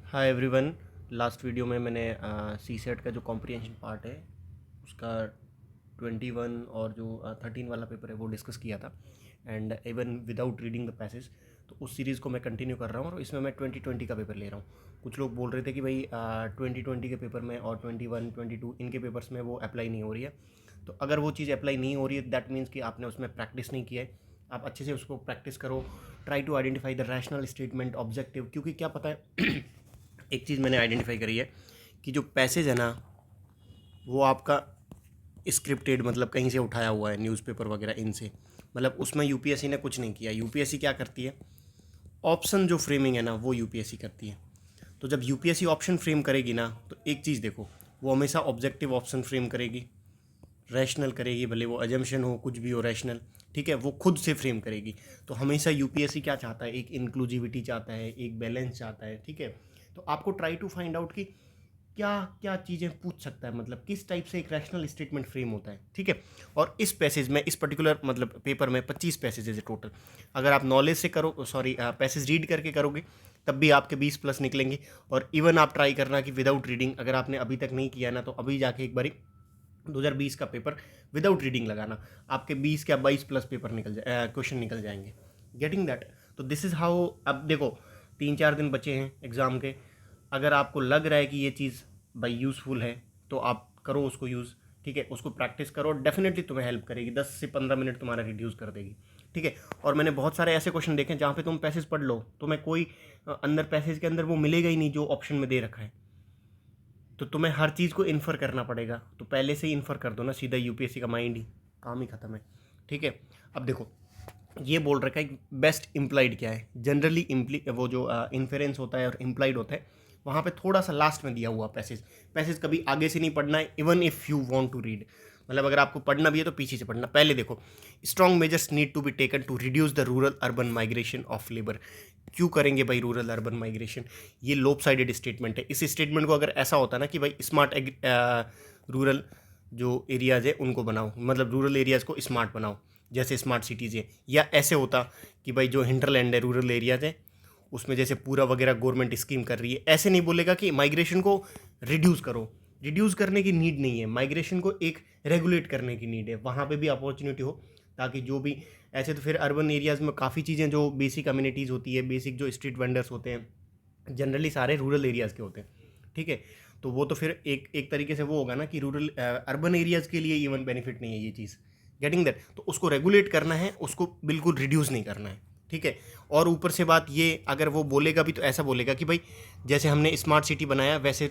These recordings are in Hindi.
Hi everyone. लास्ट वीडियो में मैंने सी सेट का जो कॉम्प्रिहेंशन पार्ट है उसका 21 और जो 13 वाला पेपर है वो डिस्कस किया था, and even without reading the passage. तो उस सीरीज़ को मैं कंटिन्यू कर रहा हूँ और इसमें मैं 2020 का पेपर ले रहा हूँ। कुछ लोग बोल रहे थे कि भाई 2020 के पेपर में और 21 22 इनके पेपर्स में वो अप्लाई नहीं हो रही है। तो अगर वो चीज़ अप्लाई नहीं हो रही है दैट मीन्स कि आपने उसमें प्रैक्टिस नहीं किया है। आप अच्छे से उसको प्रैक्टिस करो, try to identify the rational statement objective, क्योंकि क्या पता है एक चीज़ मैंने आइडेंटिफाई करी है कि जो पैसेज है ना वो आपका स्क्रिप्टेड, मतलब कहीं से उठाया हुआ है, न्यूज़पेपर वगैरह इनसे। मतलब उसमें यूपीएससी ने कुछ नहीं किया। यूपीएससी क्या करती है, ऑप्शन जो फ्रेमिंग है ना वो यूपीएससी करती है। तो जब यूपीएससी ऑप्शन फ्रेम करेगी ना तो एक चीज़ देखो, वो हमेशा ऑब्जेक्टिव ऑप्शन फ्रेम करेगी, रैशनल करेगी, भले वो एजम्पशन हो कुछ भी हो रैशनल, ठीक है, वो खुद से फ्रेम करेगी। तो हमेशा यूपीएससी क्या चाहता है, एक इंक्लूसिविटी चाहता है, एक बैलेंस चाहता है, ठीक है। तो आपको ट्राई टू फाइंड आउट कि क्या क्या चीज़ें पूछ सकता है, मतलब किस टाइप से एक रैशनल स्टेटमेंट फ्रेम होता है, ठीक है। और इस पैसेज में, इस पर्टिकुलर मतलब पेपर में 25 पैसेज है टोटल। अगर आप नॉलेज से करो, सॉरी पैसेज रीड करके करोगे तब भी आपके 20 प्लस निकलेंगे। और इवन आप ट्राई करना कि विदाउट रीडिंग, अगर आपने अभी तक नहीं किया ना तो अभी जाके एक बारी 2020 का पेपर विदाउट रीडिंग लगाना, आपके 20 क्या 22 प्लस पेपर निकल जाए, क्वेश्चन निकल जाएंगे। Getting that. तो दिस इज़ हाउ। अब देखो 3-4 दिन बचे हैं एग्ज़ाम के। अगर आपको लग रहा है कि ये चीज़ भाई यूज़फुल है तो आप करो उसको यूज़, ठीक है। उसको प्रैक्टिस करो, डेफिनेटली तुम्हें हेल्प करेगी, 10 से 15 मिनट तुम्हारा रिड्यूस कर देगी, ठीक है। और मैंने बहुत सारे ऐसे क्वेश्चन देखे हैं जहाँ पे तुम पैसेज पढ़ लो, तुम्हें कोई अंदर पैसेज के अंदर वो मिलेगा ही नहीं जो ऑप्शन में दे रखा है। तो तुम्हें हर चीज़ को इन्फर करना पड़ेगा, तो पहले से ही इन्फर कर दो ना, सीधा यूपीएससी का माइंड ही काम ही खत्म है, ठीक है। अब देखो ये बोल रखा है कि बेस्ट इम्प्लाइड क्या है। जनरली वो जो इन्फेरेंस होता है और इम्प्लाइड होता है, वहाँ पे थोड़ा सा लास्ट में दिया हुआ पैसेज। पैसेज कभी आगे से नहीं पढ़ना है, even if you want to read. मतलब अगर आपको पढ़ना भी है तो पीछे से पढ़ना। पहले देखो, strong measures need to be taken to reduce the rural urban migration of labour. क्यों करेंगे भाई रूरल अर्बन माइग्रेशन? ये लोप साइडेड स्टेटमेंट है। इस स्टेटमेंट को अगर ऐसा होता ना कि भाई स्मार्ट रूरल जो एरियाज़ है उनको बनाओ, मतलब रूरल एरियाज़ को स्मार्ट बनाओ जैसे स्मार्ट सिटीज़ है, या ऐसे होता कि भाई जो हिंटरलैंड है, रूरल एरियाज़ है, उसमें जैसे पूरा वगैरह गवर्नमेंट स्कीम कर रही है, ऐसे नहीं बोलेगा कि माइग्रेशन को रिड्यूस करो। रिड्यूस करने की नीड नहीं है, माइग्रेशन को एक रेगुलेट करने की नीड है, वहाँ पे भी अपॉर्चुनिटी हो, ताकि जो भी ऐसे तो फिर अर्बन एरियाज़ में काफ़ी चीज़ें जो बेसिक कम्युनिटीज़ होती है, बेसिक जो स्ट्रीट वेंडर्स होते हैं, जनरली सारे रूरल एरियाज़ के होते हैं, ठीक है। तो वो तो फिर एक एक तरीके से वो होगा ना कि रूरल अर्बन एरियाज़ के लिए इवन बेनिफिट नहीं है ये चीज़। Getting that. तो उसको रेगुलेट करना है, उसको बिल्कुल रिड्यूस नहीं करना है, ठीक है। और ऊपर से बात ये, अगर वो बोलेगा भी तो ऐसा बोलेगा कि भाई जैसे हमने स्मार्ट सिटी बनाया वैसे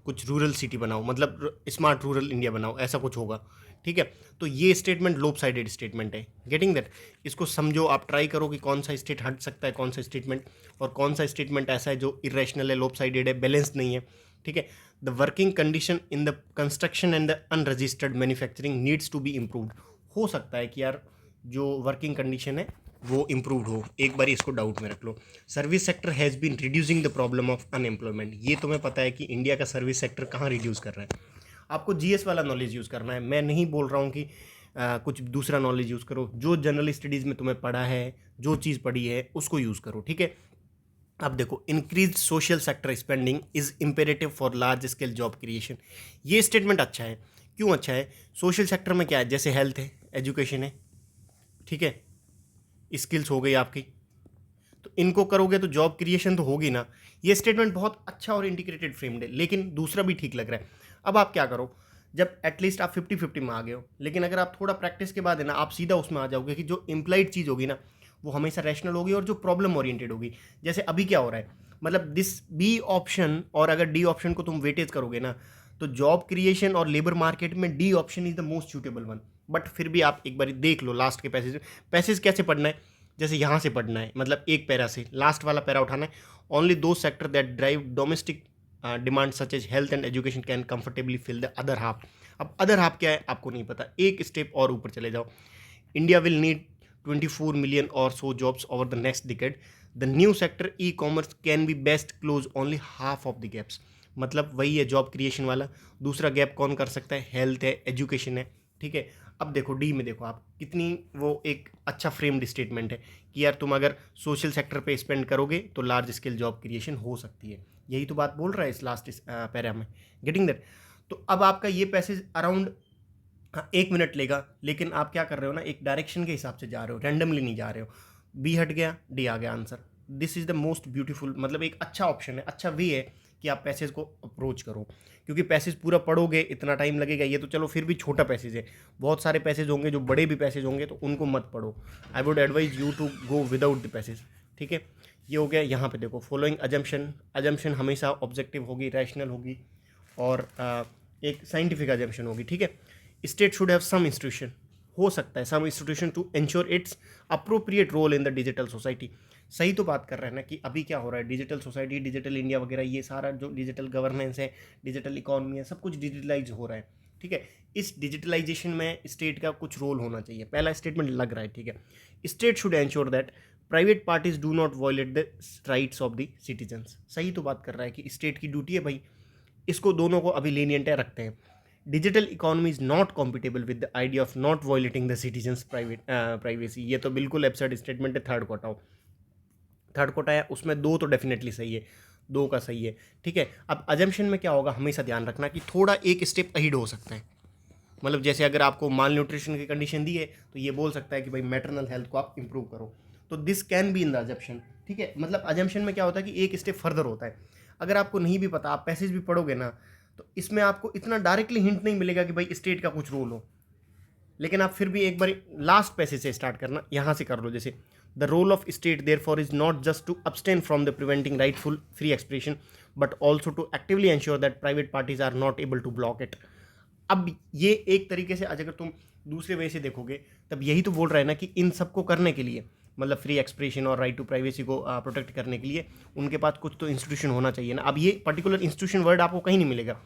कुछ रूरल सिटी बनाओ, मतलब स्मार्ट रूरल इंडिया बनाओ, ऐसा कुछ होगा, ठीक है। तो ये स्टेटमेंट लोप साइडेड स्टेटमेंट है। Getting that. इसको समझो, आप ट्राई करो कि कौन सा स्टेट हट सकता है, कौन सा स्टेटमेंट, और कौन सा स्टेटमेंट ऐसा है जो इरेशनल है, लोप साइडेड है, बैलेंस्ड नहीं है, ठीक है। The working condition in the construction and the unregistered manufacturing needs to be improved. हो सकता है कि यार जो वर्किंग कंडीशन है वो इम्प्रूव्ड हो, एक बार इसको डाउट में रख लो। Service sector has been reducing the problem of unemployment. ये तुम्हें पता है कि इंडिया का सर्विस सेक्टर कहाँ रिड्यूस कर रहा है। आपको जीएस वाला नॉलेज यूज़ करना है, मैं नहीं बोल रहा हूँ कि कुछ दूसरा नॉलेज यूज़ करो। जो जनरल स्टडीज़ में तुम्हें पढ़ा है, जो चीज़ पढ़ी है उसको यूज़ करो, ठीक है। अब देखो, increase social sector spending is imperative for large scale job creation. ये स्टेटमेंट अच्छा है। क्यों अच्छा है? सोशल सेक्टर में क्या है, जैसे हेल्थ है, एजुकेशन है, ठीक है, स्किल्स हो गई आपकी, तो इनको करोगे तो जॉब क्रिएशन तो होगी ना। ये स्टेटमेंट बहुत अच्छा और इंटीग्रेटेड फ्रेम्ड है, लेकिन दूसरा भी ठीक लग रहा है। अब आप क्या करो, जब एटलीस्ट आप 50-50 में आ गए हो, लेकिन अगर आप थोड़ा प्रैक्टिस के बाद है ना आप सीधा उसमें आ जाओगे कि जो इम्प्लाइड चीज़ होगी ना वो हमेशा रैशनल होगी और जो प्रॉब्लम ओरिएंटेड होगी। जैसे अभी क्या हो रहा है, मतलब दिस बी ऑप्शन, और अगर डी ऑप्शन को तुम वेटेज करोगे ना तो जॉब क्रिएशन और लेबर मार्केट में D option is the most suitable one. But फिर भी आप एक बार देख लो लास्ट के पैसेज। पैसेज कैसे पढ़ना है, जैसे यहाँ से पढ़ना है, मतलब एक पैरा से लास्ट वाला पैरा उठाना है। ओनली दो sector that drive domestic demand such as health and education can comfortably fill the other half. अब अदर हाफ क्या है आपको नहीं पता, एक स्टेप और ऊपर चले जाओ। India will need 24 million or so jobs over the next decade. The new sector e-commerce can be best close only half of the gaps. मतलब वही है जॉब क्रिएशन वाला। दूसरा गैप कौन कर सकता है? हेल्थ है, एजुकेशन है, ठीक है। अब देखो डी में देखो आप कितनी वो एक अच्छा फ्रेम्ड स्टेटमेंट है कि यार तुम अगर सोशल सेक्टर पे स्पेंड करोगे तो लार्ज स्केल जॉब क्रिएशन हो सकती है। यही तो बात बोल रहा है इस लास्ट पैरा में, गेटिंग दैट। तो अब आपका ये पैसेज अराउंड 1 मिनट लेगा, लेकिन आप क्या कर रहे हो ना, एक डायरेक्शन के हिसाब से जा रहे हो, रैंडमली नहीं जा रहे हो। बी हट गया, डी आ गया answer. This is the most beautiful, मतलब एक अच्छा ऑप्शन है, अच्छा वे है कि आप पैसेज को अप्रोच करो, क्योंकि पैसेज पूरा पढ़ोगे इतना टाइम लगेगा। ये तो चलो फिर भी छोटा पैसेज है, बहुत सारे पैसेज होंगे जो बड़े भी पैसेज होंगे, तो उनको मत पढ़ो। I would advise you to go without the passage, ठीक है। ये हो गया। यहाँ पे देखो फॉलोइंग अजम्पशन, अजम्पशन हमेशा ऑब्जेक्टिव होगी, रैशनल होगी, और एक साइंटिफिक अजम्पशन होगी, ठीक है। State should have some institution, हो सकता है some institution to ensure its appropriate role in the digital society. सही तो बात कर रहे हैं ना कि अभी क्या हो रहा है, डिजिटल सोसाइटी, डिजिटल इंडिया वगैरह, ये सारा जो डिजिटल गवर्नेंस है, डिजिटल इकोनॉमी है, सब कुछ डिजिटलाइज हो रहा है, ठीक है। इस डिजिटलाइजेशन में स्टेट का कुछ रोल होना चाहिए, पहला स्टेटमेंट लग रहा है, ठीक है। State should ensure that private parties do not violate the rights of the citizens. सही तो बात कर रहा है कि स्टेट की ड्यूटी है भाई, इसको दोनों को अभी लीनियंट रखते हैं। Digital economy is not compatible with the idea of not violating the citizens privacy. ये तो बिल्कुल एब्सर्ड स्टेटमेंट है। थर्ड कोटा हो, थर्ड कोटा है, उसमें दो तो डेफिनेटली सही है, दो का सही है, ठीक है। अब अजम्पशन में क्या होगा, हमेशा ध्यान रखना कि थोड़ा एक स्टेप अहीड हो सकता है। मतलब जैसे अगर आपको माल न्यूट्रिशन की कंडीशन दी है, तो ये बोल सकता है कि भाई मैटरनल हेल्थ को आप इंप्रूव करो, तो this can be in the assumption, ठीक है। मतलब अजम्पशन में क्या होता है कि एक स्टेप फर्दर होता है। अगर आपको नहीं भी पता, आप पैसेज भी पढ़ोगे ना, तो इसमें आपको इतना डायरेक्टली हिंट नहीं मिलेगा कि भाई स्टेट का कुछ रोल हो, लेकिन आप फिर भी एक बार लास्ट पैसेज से स्टार्ट करना, यहाँ से कर लो। जैसे the role of state therefore is not just to abstain from the preventing rightful free expression, but also to actively ensure that private parties are not able to block it. अब ये एक तरीके से अगर तुम दूसरे वे से देखोगे, तब यही तो बोल रहा है ना कि इन सबको करने के लिए, मतलब फ्री एक्सप्रेशन और राइट टू प्राइवेसी को प्रोटेक्ट करने के लिए, उनके पास कुछ तो इंस्टीट्यूशन होना चाहिए ना। अब ये पर्टिकुलर इंस्टीट्यूशन वर्ड आपको कहीं नहीं मिलेगा,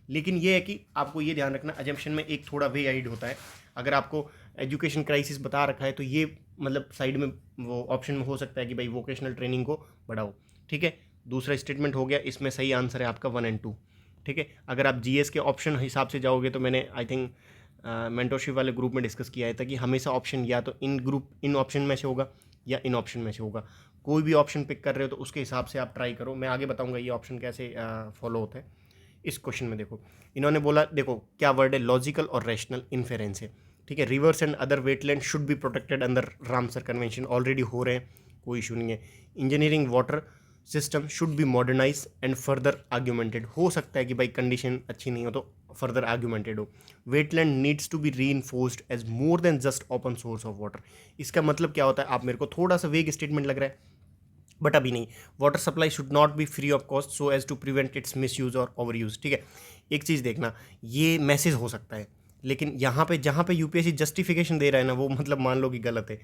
लेकिन ये है कि आपको ये ध्यान रखना, अजम्पशन में एक थोड़ा वे आइड होता है। अगर आपको एजुकेशन क्राइसिस बता रखा है, तो ये मतलब साइड में वो ऑप्शन में हो सकता है कि भाई वोकेशनल ट्रेनिंग को बढ़ाओ, ठीक है। दूसरा स्टेटमेंट हो गया, इसमें सही आंसर है आपका 1 और 2, ठीक है। अगर आप जीएस के ऑप्शन हिसाब से जाओगे, तो मैंने आई थिंक मेंटरशिप वाले ग्रुप में डिस्कस किया है था कि हमेशा ऑप्शन या तो इन ऑप्शन में से होगा या इन ऑप्शन में से होगा। कोई भी ऑप्शन पिक कर रहे हो तो उसके हिसाब से आप ट्राई करो। मैं आगे बताऊंगा ये ऑप्शन कैसे फॉलो होता है। इस क्वेश्चन में देखो, इन्होंने बोला, देखो क्या वर्ड है, लॉजिकल और रैशनल इन्फेरेंस है, ठीक है। Reverse and other wetland should be protected under Ramsar convention, already हो रहे हैं, कोई इशू नहीं है। Engineering water system should be modernise and further augmented, हो सकता है कि भाई कंडीशन अच्छी नहीं हो तो फर्दर आर्ग्यूमेंटेड हो। Wetland needs to be reinforced as more than just open source of water. इसका मतलब क्या होता है, आप मेरे को थोड़ा सा वेग स्टेटमेंट लग रहा है, बट अभी नहीं। Water supply should not be free of cost so as to prevent its mis use और ओवर यूज, ठीक है। एक चीज़ देखना, ये मैसेज हो सकता है, लेकिन यहाँ पे जहाँ पे यूपीएससी जस्टिफिकेशन दे रहा है ना, वो मतलब मान लो कि गलत है।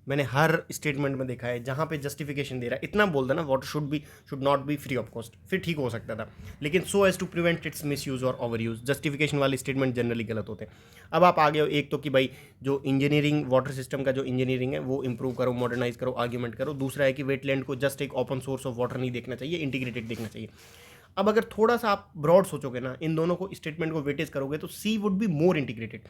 मैंने हर स्टेटमेंट में देखा है जहाँ पे जस्टिफिकेशन दे रहा है, इतना बोल देना water should not be free of cost, फिर ठीक हो सकता था। लेकिन so as to prevent its mis use और ओवर यूज, जस्टिफिकेशन वाले स्टेटमेंट जनरली गलत होते हैं। अब आप आगे हो, एक तो कि भाई जो इंजीनियरिंग वाटर सिस्टम का जो इंजीनियरिंग है वो इंप्रूव करो, मॉडर्नाइज करो, आर्ग्यूमेंट करो। दूसरा है कि वेटलैंड को जस्ट एक ओपन सोर्स ऑफ वाटर नहीं देखना चाहिए, इंटीग्रेटेड देखना चाहिए। अब अगर थोड़ा सा आप ब्रॉड सोचोगे ना, इन दोनों को स्टेटमेंट को वेटेज करोगे, तो सी वुड बी मोर इंटीग्रेटेड,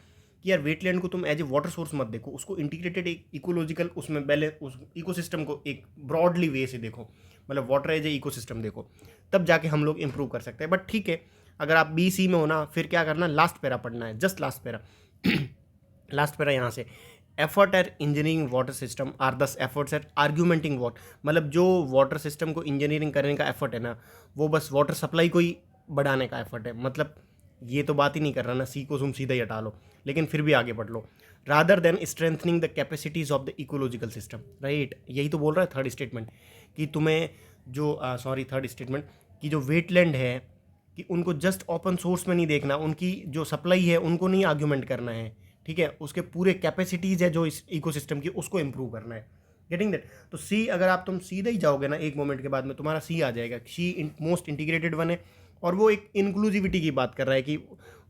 कि यार वेटलैंड को तुम एज ए वाटर सोर्स मत देखो, उसको इंटीग्रेटेड एक इकोलॉजिकल उसमें बैलेंस, उस इकोसिस्टम को एक ब्रॉडली वे से देखो, मतलब वाटर एज ए इकोसिस्टम देखो, तब जाके हम लोग इंप्रूव कर सकते हैं। बट ठीक है, अगर आप बी सी में हो ना, फिर क्या करना, लास्ट पैरा पढ़ना है, just last para. Last para यहाँ से, effort at engineering water system are thus efforts at augmenting water, मतलब जो वाटर सिस्टम को इंजीनियरिंग करने का एफर्ट है ना, वो बस वाटर सप्लाई को ही बढ़ाने का एफर्ट है। मतलब ये तो बात ही नहीं कर रहा ना, सी को तुम सीधा ही हटा लो, लेकिन फिर भी आगे बढ़ लो। Rather than strengthening the capacities of the ecological system, right, यही तो बोल रहा है थर्ड स्टेटमेंट, कि तुम्हें जो थर्ड स्टेटमेंट की जो वेटलैंड है, कि उनको जस्ट ओपन सोर्स में नहीं देखना, उनकी जो सप्लाई है उनको नहीं आर्ग्यूमेंट करना है, ठीक है। उसके पूरे कैपेसिटीज़ है जो इस इकोसिस्टम की, उसको इंप्रूव करना है, गेटिंग दैट। तो सी, अगर आप तुम सीधे ही जाओगे ना, एक मोमेंट के बाद में तुम्हारा सी आ जाएगा, सी मोस्ट इंटीग्रेटेड वन है, और वो एक इंक्लूसिविटी की बात कर रहा है कि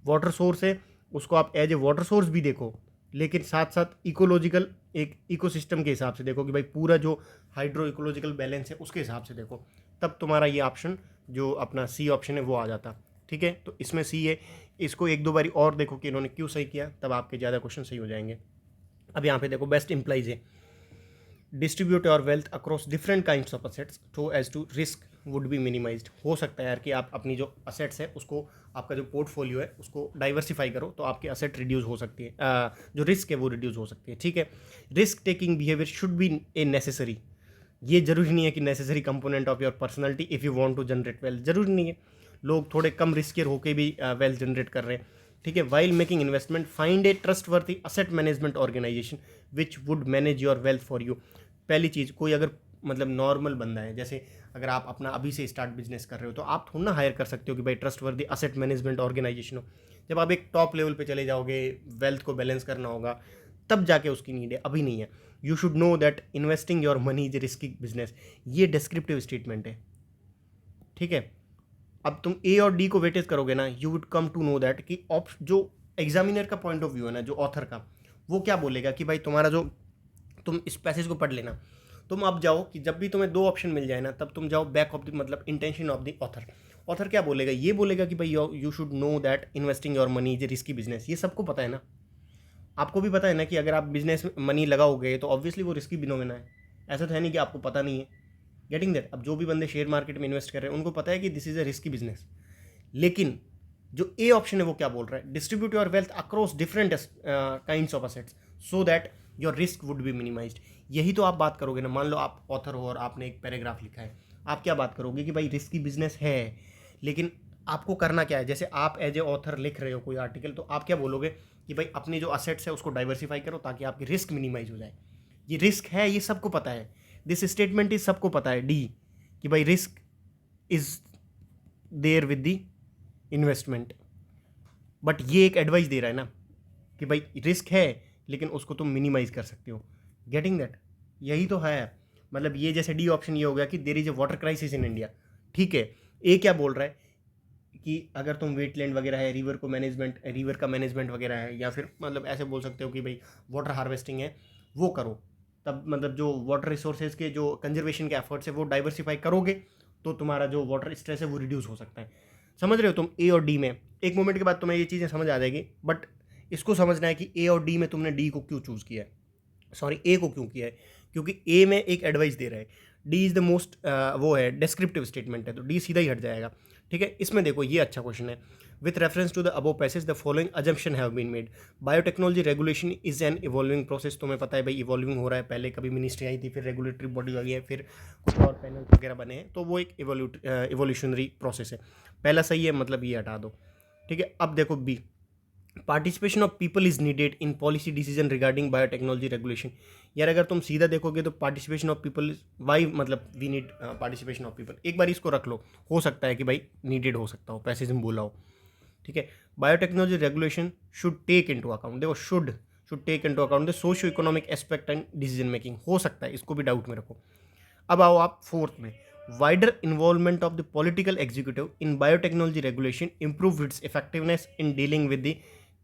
वाटर सोर्स है, उसको आप एज ए वाटर सोर्स भी देखो, लेकिन साथ साथ इकोलॉजिकल एक इकोसिस्टम के हिसाब से देखो, कि भाई पूरा जो हाइड्रो इकोलॉजिकल बैलेंस है उसके हिसाब से देखो, तब तुम्हारा ये ऑप्शन जो अपना सी ऑप्शन है वो आ जाता, ठीक है। तो इसमें सी है, इसको एक दो बारी और देखो कि इन्होंने क्यों सही किया, तब आपके ज़्यादा क्वेश्चन सही हो जाएंगे। अब यहाँ पे देखो, बेस्ट इम्प्लाइज है, distribute your wealth across different kinds of assets so as to risk would be minimised. हो सकता है यार कि आप अपनी जो असेट्स है उसको, आपका जो पोर्टफोलियो है उसको डाइवर्सिफाई करो तो आपकी असेट रिड्यूस हो सकती है, जो रिस्क है वो रिड्यूस हो सकती है। ठीक है, risk taking behaviour should be a necessary. ये जरूरी नहीं है कि necessary component of your personality if you want to generate wealth, जरूरी नहीं है। लोग थोड़े कम रिस्कियर होकर भी वेल्थ जनरेट कर रहे हैं। ठीक है, while making investment find a trustworthy asset management organisation which would manage your wealth for you. पहली चीज़, कोई अगर मतलब नॉर्मल बंदा है, जैसे अगर आप अपना अभी से स्टार्ट बिजनेस कर रहे हो तो आप थोड़ा ना हायर कर सकते हो कि भाई ट्रस्टवर्दी असेट मैनेजमेंट ऑर्गेनाइजेशन हो। जब आप एक टॉप लेवल पे चले जाओगे, वेल्थ को बैलेंस करना होगा, तब जाके उसकी नीड है, अभी नहीं है। You should know that investing your money is risky business. ये डिस्क्रिप्टिव स्टेटमेंट है। ठीक है, अब तुम ए और डी को वेटेज करोगे ना, you would come to know that कि जो एग्जामिनर का पॉइंट ऑफ व्यू है ना, जो ऑथर का, वो क्या बोलेगा कि भाई तुम्हारा जो, तुम इस पैसेज को पढ़ लेना। तुम अब जाओ कि जब भी तुम्हें दो ऑप्शन मिल जाए ना, तब तुम जाओ बैक ऑफ द मतलब intention of the author. Author क्या बोलेगा, ये बोलेगा कि भाई you should know that investing your money is a risky business. ये सबको पता है ना, आपको भी पता है ना कि अगर आप बिजनेस में मनी लगाओगे तो ऑब्वियसली वो रिस्की बिनोमिना है। ऐसा तो है नहीं कि आपको पता नहीं है। गेटिंग दैट, अब जो भी बंदे शेयर मार्केट में इन्वेस्ट कर रहे हैं उनको पता है कि this is a risky business. लेकिन जो ए ऑप्शन है वो क्या बोल रहा है, distribute your wealth across different kinds of assets so that your risk would be minimised. यही तो आप बात करोगे ना। मान लो आप ऑथर हो और आपने एक पैराग्राफ लिखा है, आप क्या बात करोगे कि भाई रिस्की बिजनेस है, लेकिन आपको करना क्या है। जैसे आप एज ए ऑथर लिख रहे हो कोई आर्टिकल, तो आप क्या बोलोगे कि भाई अपनी जो असेट्स है उसको डाइवर्सिफाई करो ताकि आपकी रिस्क मिनिमाइज हो जाए। ये रिस्क है, ये सबको पता है। दिस स्टेटमेंट इज सबको पता है, डी, कि भाई risk is there with the investment. But ये एक एडवाइस दे रहा है ना कि भाई रिस्क है लेकिन उसको तुम मिनिमाइज कर सकते हो। गेटिंग दैट, यही तो है। मतलब ये जैसे डी ऑप्शन ये हो गया कि there is a water crisis in India. ठीक है, ए क्या बोल रहा है कि अगर तुम वेटलैंड वगैरह है, रिवर को मैनेजमेंट, रिवर का मैनेजमेंट वगैरह है, या फिर मतलब ऐसे बोल सकते हो कि भाई वाटर हार्वेस्टिंग है, वो करो। तब मतलब जो वाटर रिसोर्सेज के जो कंजर्वेशन के एफर्ट्स है वो डाइवर्सिफाई करोगे तो तुम्हारा जो वाटर स्ट्रेस है वो रिड्यूस हो सकता है। समझ रहे हो तुम ए और डी में। एक मोमेंट के बाद तुम्हें ये चीज़ें समझ आ जाएगी, बट इसको समझना है कि ए और डी में तुमने डी को क्यों चूज़ किया है, सॉरी ए को क्यों किया है। क्योंकि ए में एक एडवाइस दे रहा है, डी इज़ द मोस्ट वो है डिस्क्रिप्टिव स्टेटमेंट है, तो डी सीधा ही हट जाएगा। ठीक है, इसमें देखो ये अच्छा क्वेश्चन है। With reference to the above passage the following assumption have been made. Biotechnology regulation is an evolving process. तुम्हें पता है भाई इवॉल्विंग हो रहा है, पहले कभी मिनिस्ट्री आई थी, फिर रेगुलेटरी बॉडी आई है, फिर कुछ और पैनल वगैरह बने हैं, तो वो एक इवोल्यूशनरी प्रोसेस है। पहला सही है, मतलब ये हटा दो। ठीक है, अब देखो B, participation of people is needed in policy decision regarding biotechnology regulation. यार अगर तुम सीधा देखोगे तो पार्टिसिपेशन ऑफ पीपल, वाई मतलब we need participation of people, एक बार इसको रख लो, हो सकता है कि भाई नीडेड हो सकता हो, पैसेज में बोला हो। ठीक है, biotechnology regulation should take into account, देखो should take into account the socio economic aspect and decision making. हो सकता है, इसको भी डाउट में रखो। अब आओ आप फोर्थ में, wider involvement of the political executive in biotechnology regulation improve it's effectiveness in dealing with the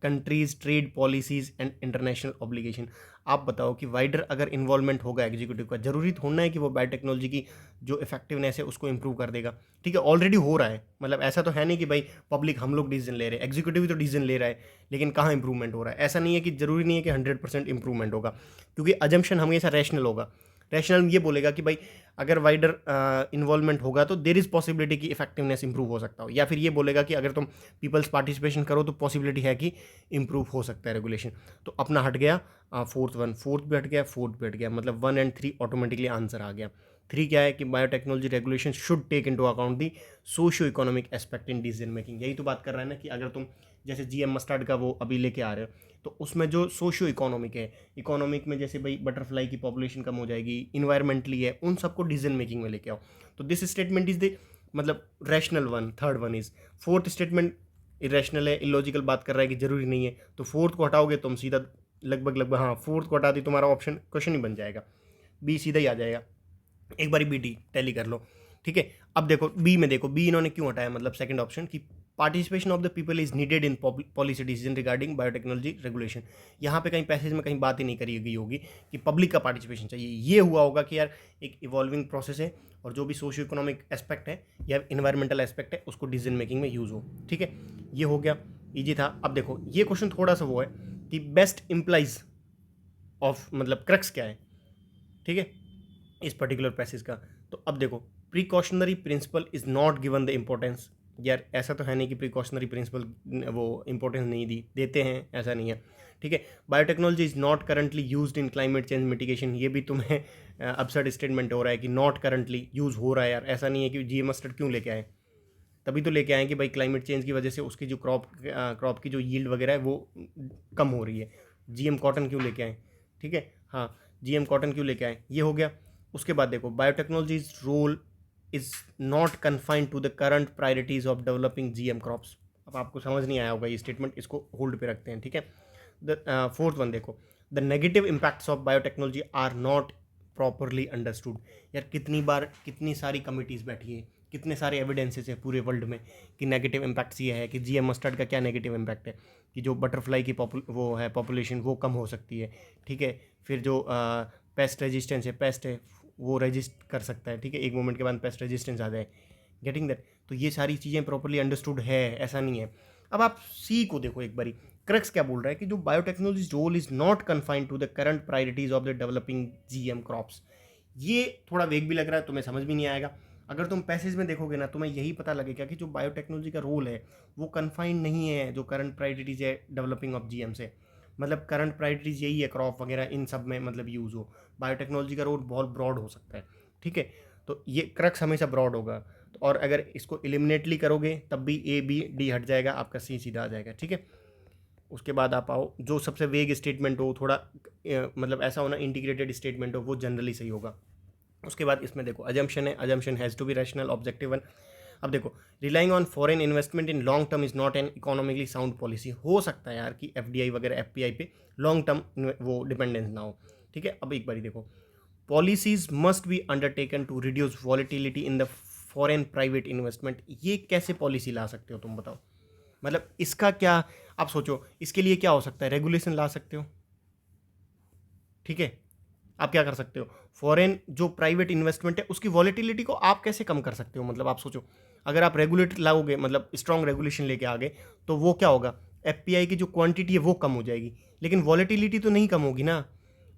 countries trade policies and international obligation. आप बताओ कि वाइडर अगर इन्वॉल्वमेंट होगा एग्जीक्यूटिव का, जरूरी थोड़ा है कि वो बायोटेक्नोलॉजी की जो इफेक्टिवनेस है उसको इंप्रूव कर देगा। ठीक है, ऑलरेडी हो रहा है, मतलब ऐसा तो है नहीं कि भाई पब्लिक हम लोग डिसीजन ले रहे हैं, एग्जीक्यूटिव भी तो डिसीजन ले रहा है, लेकिन कहाँ इंप्रूवमेंट हो रहा है। ऐसा नहीं है कि जरूरी नहीं है कि 100% इंप्रूवमेंट होगा, क्योंकि अजम्पशन हमेशा रैशनल होगा। रैशनल ये बोलेगा कि भाई अगर वाइडर इन्वॉल्वमेंट होगा तो देर इज़ पॉसिबिलिटी कि इफेक्टिवनेस इंप्रूव हो सकता हो, या फिर ये बोलेगा कि अगर तुम पीपल्स पार्टिसिपेशन करो तो पॉसिबिलिटी है कि इंप्रूव हो सकता है रेगुलेशन। तो अपना हट गया फोर्थ भी हट गया, फोर्थ भी हट गया, मतलब 1 और 3 ऑटोमेटिकली आंसर आ गया। 3 क्या है कि biotechnology regulation should take into account the socio economic aspect in decision making. यही तो बात कर रहा है ना कि अगर तुम जैसे जीएम मस्टर्ड का वो अभी लेके आ रहे हो, तो उसमें जो सोशियो इकोनॉमिक है, इकोनॉमिक में जैसे भाई बटरफ्लाई की पॉपुलेशन कम हो जाएगी, इन्वायरमेंटली है, उन सबको डिसीजन मेकिंग में लेके आओ। तो दिस स्टेटमेंट इज द मतलब rational one, third one is. Fourth statement irrational है, इलॉजिकल बात कर रहा है कि जरूरी नहीं है, तो फोर्थ को हटाओगे तुम सीधा लगभग हाँ फोर्थ को हटा दी, तुम्हारा ऑप्शन क्वेश्चन ही बन जाएगा, बी सीधा ही आ जाएगा। एक बार बी टी टैली कर लो। ठीक है, अब देखो बी में, देखो बी इन्होंने क्यों हटाया, मतलब सेकंड ऑप्शन की participation of the people is needed in policy decision regarding biotechnology regulation. यहाँ पे कहीं पैसेज में कहीं बात ही नहीं करी गई होगी कि पब्लिक का पार्टिसिपेशन चाहिए। ये हुआ होगा कि यार एक इवॉल्विंग प्रोसेस है और जो भी सोशियो इकोनॉमिक एस्पेक्ट है या इन्वायरमेंटल एस्पेक्ट है उसको डिसीजन मेकिंग में यूज़ हो। ठीक है, ये हो गया, ईजी था। अब देखो ये क्वेश्चन थोड़ा सा वो है कि बेस्ट इम्प्लाइज ऑफ मतलब क्रक्स क्या है। ठीक है, इस पर्टिकुलर पैसेज का। तो अब देखो precautionary principle is not given the importance. यार ऐसा तो है नहीं कि प्रिकॉशनरी प्रिंसिपल वो इम्पोर्टेंस नहीं देते हैं, ऐसा नहीं है, ठीक है। Biotechnology is not currently used in climate change mitigation, ये भी तुम्हें अपसर्ड स्टेटमेंट हो रहा है कि नॉट करंटली यूज़ हो रहा है। यार ऐसा नहीं है कि जीएम मस्टर्ड क्यों लेके आए, तभी तो लेके आए कि भाई क्लाइमेट चेंज की वजह से उसकी जो क्रॉप की जो यील्ड वगैरह है वो कम हो रही है। जीएम कॉटन क्यों लेके आए, ठीक है, हाँ जीएम कॉटन क्यों लेके आए, ये हो गया। उसके बाद देखो biotechnology's role is not confined to the current priorities of developing GM crops. अब आपको समझ नहीं आया होगा ये स्टेटमेंट, इसको होल्ड पे रखते हैं, ठीक है। द फोर्थ वन देखो, the negative impacts of biotechnology are not properly understood. यार कितनी बार कितनी सारी कमिटीज़ बैठी है, कितने सारे एविडेंसेस है पूरे वर्ल्ड में कि नेगेटिव इम्पैक्ट्स ये है कि जीएम मस्टर्ड का क्या नेगेटिव इम्पैक्ट है कि जो बटरफ्लाई की वो है पॉपुलेशन वो कम हो सकती है, ठीक है। फिर जो पेस्ट रेजिस्टेंस है, पेस्ट है वो रेजिस्ट कर सकता है, ठीक है, एक मोमेंट के बाद पेस्ट रेजिस्टेंस आ जाए, गेटिंग दैट। तो ये सारी चीज़ें प्रॉपरली अंडरस्टूड है, ऐसा नहीं है। अब आप सी को देखो एक बारी, क्रक्स क्या बोल रहा है कि जो biotechnology role is not confined to the current priorities of the developing GM crops. ये थोड़ा वेग भी लग रहा है, तुम्हें समझ भी नहीं आएगा। अगर तुम पैसेज में देखोगे ना तुम्हें यही पता लगेगा कि जो बायोटेक्नोलॉजी का रोल है वो कन्फाइंड नहीं है जो करंट प्रायोरिटीज है डेवलपिंग ऑफ जीएम से। मतलब करंट प्रायोरिटीज यही है क्रॉप वगैरह इन सब में मतलब यूज़ हो, बायोटेक्नोलॉजी का रोल बहुत ब्रॉड हो सकता है, ठीक है। तो ये क्रक्स हमेशा ब्रॉड होगा, और अगर इसको एलिमिनेटली करोगे तब भी ए बी डी हट जाएगा, आपका सी सीधा आ जाएगा, ठीक है। उसके बाद आप आओ जो सबसे वेग स्टेटमेंट हो, थोड़ा मतलब ऐसा होना इंटीग्रेटेड स्टेटमेंट हो, वो जनरली सही होगा। उसके बाद इसमें देखो अजम्पशन है, assumption has to be rational objective one. अब देखो relying on foreign investment in long term is not an economically sound policy. हो सकता है यार कि एफडीआई वगैरह एफपीआई पे लॉन्ग टर्म वो डिपेंडेंस ना हो, ठीक है। अब एक बारी देखो, policies must be undertaken to reduce volatility in the foreign private investment. ये कैसे पॉलिसी ला सकते हो तुम बताओ, मतलब इसका क्या, आप सोचो इसके लिए क्या हो सकता है, रेगुलेशन ला सकते हो, ठीक है। आप क्या कर सकते हो, फॉरेन जो प्राइवेट इन्वेस्टमेंट है उसकी वॉलेटिलिटी को आप कैसे कम कर सकते हो। मतलब आप सोचो अगर आप रेगुलेट लाओगे, मतलब स्ट्रॉन्ग रेगुलेशन लेके आ गए, तो वो क्या होगा, एफपीआई की जो क्वांटिटी है वो कम हो जाएगी, लेकिन वॉलेटिलिटी तो नहीं कम होगी ना,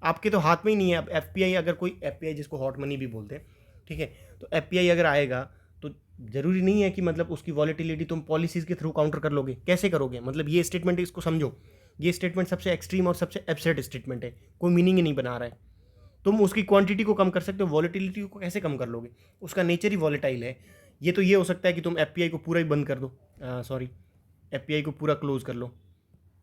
आपके तो हाथ में ही नहीं है। अब एफपीआई अगर कोई एफपीआई जिसको हॉट मनी भी बोलते हैं, ठीक है, तो एफपीआई अगर आएगा तो जरूरी नहीं है कि मतलब उसकी वॉलेटिलिटी तुम पॉलिसीज़ के थ्रू काउंटर कर लोगे, कैसे करोगे। मतलब ये स्टेटमेंट इसको समझो, ये स्टेटमेंट सबसे एक्सट्रीम और सबसे एब्सर्ड स्टेटमेंट है, कोई मीनिंग ही नहीं बना रहा है। तुम उसकी क्वांटिटी को कम कर सकते हो, वॉलेटिलिटी को कैसे कम कर लोगे, उसका नेचर ही वॉलेटाइल है। ये तो ये हो सकता है कि तुम एफपीआई को पूरा ही बंद कर दो, सॉरी एफपीआई को पूरा क्लोज कर लो,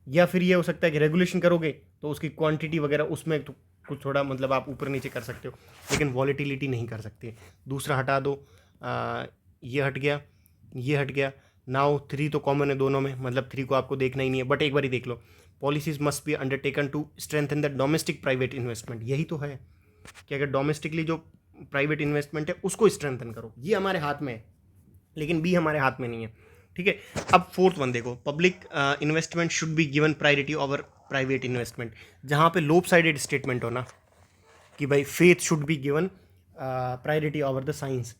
या फिर ये हो सकता है कि रेगुलेशन करोगे तो उसकी क्वांटिटी वगैरह उसमें तो कुछ थोड़ा मतलब आप ऊपर नीचे कर सकते हो, लेकिन वॉलेटिलिटी नहीं कर सकते। दूसरा हटा दो, ये हट गया, ये हट गया। नाउ थ्री तो कॉमन है दोनों में, मतलब थ्री को आपको देखना ही नहीं है, बट एक बार ही देख लो, policies must be undertaken to strengthen the domestic private investment. यही तो है कि अगर डोमेस्टिकली जो प्राइवेट इन्वेस्टमेंट है उसको स्ट्रेंथन करो, ये हमारे हाथ में है, लेकिन बी हमारे हाथ में नहीं है, ठीक है। अब फोर्थ वन देखो, public investment should be given priority over private investment. जहाँ पे लोप साइडेड स्टेटमेंट हो ना कि भाई faith should be given priority over the science,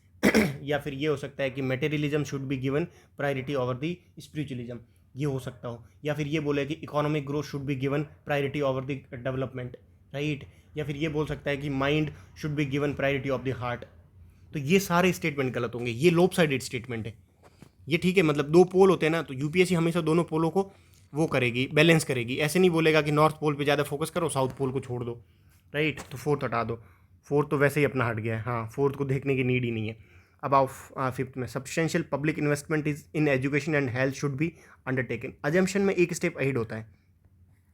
या फिर ये हो सकता है कि materialism should be given priority over the spiritualism, ये हो सकता हो। या फिर ये बोले कि economic growth should be given priority over the development, right. या फिर ये बोल सकता है कि mind should be given priority of the heart. तो ये सारे स्टेटमेंट गलत होंगे, ये लोप साइडेड स्टेटमेंट है ये, ठीक है। मतलब दो पोल होते हैं ना, तो यूपीएससी हमेशा दोनों पोलों को वो करेगी, बैलेंस करेगी। ऐसे नहीं बोलेगा कि नॉर्थ पोल पे ज़्यादा फोकस करो, साउथ पोल को छोड़ दो, राइट। तो फोर्थ हटा दो, फोर्थ तो वैसे ही अपना हट गया है, हाँ फोर्थ को देखने की नीड ही नहीं है। अब आओ फिफ्थ में, substantial public investment is in education and health should be undertaken. Assumption में एक स्टेप अहिड होता है,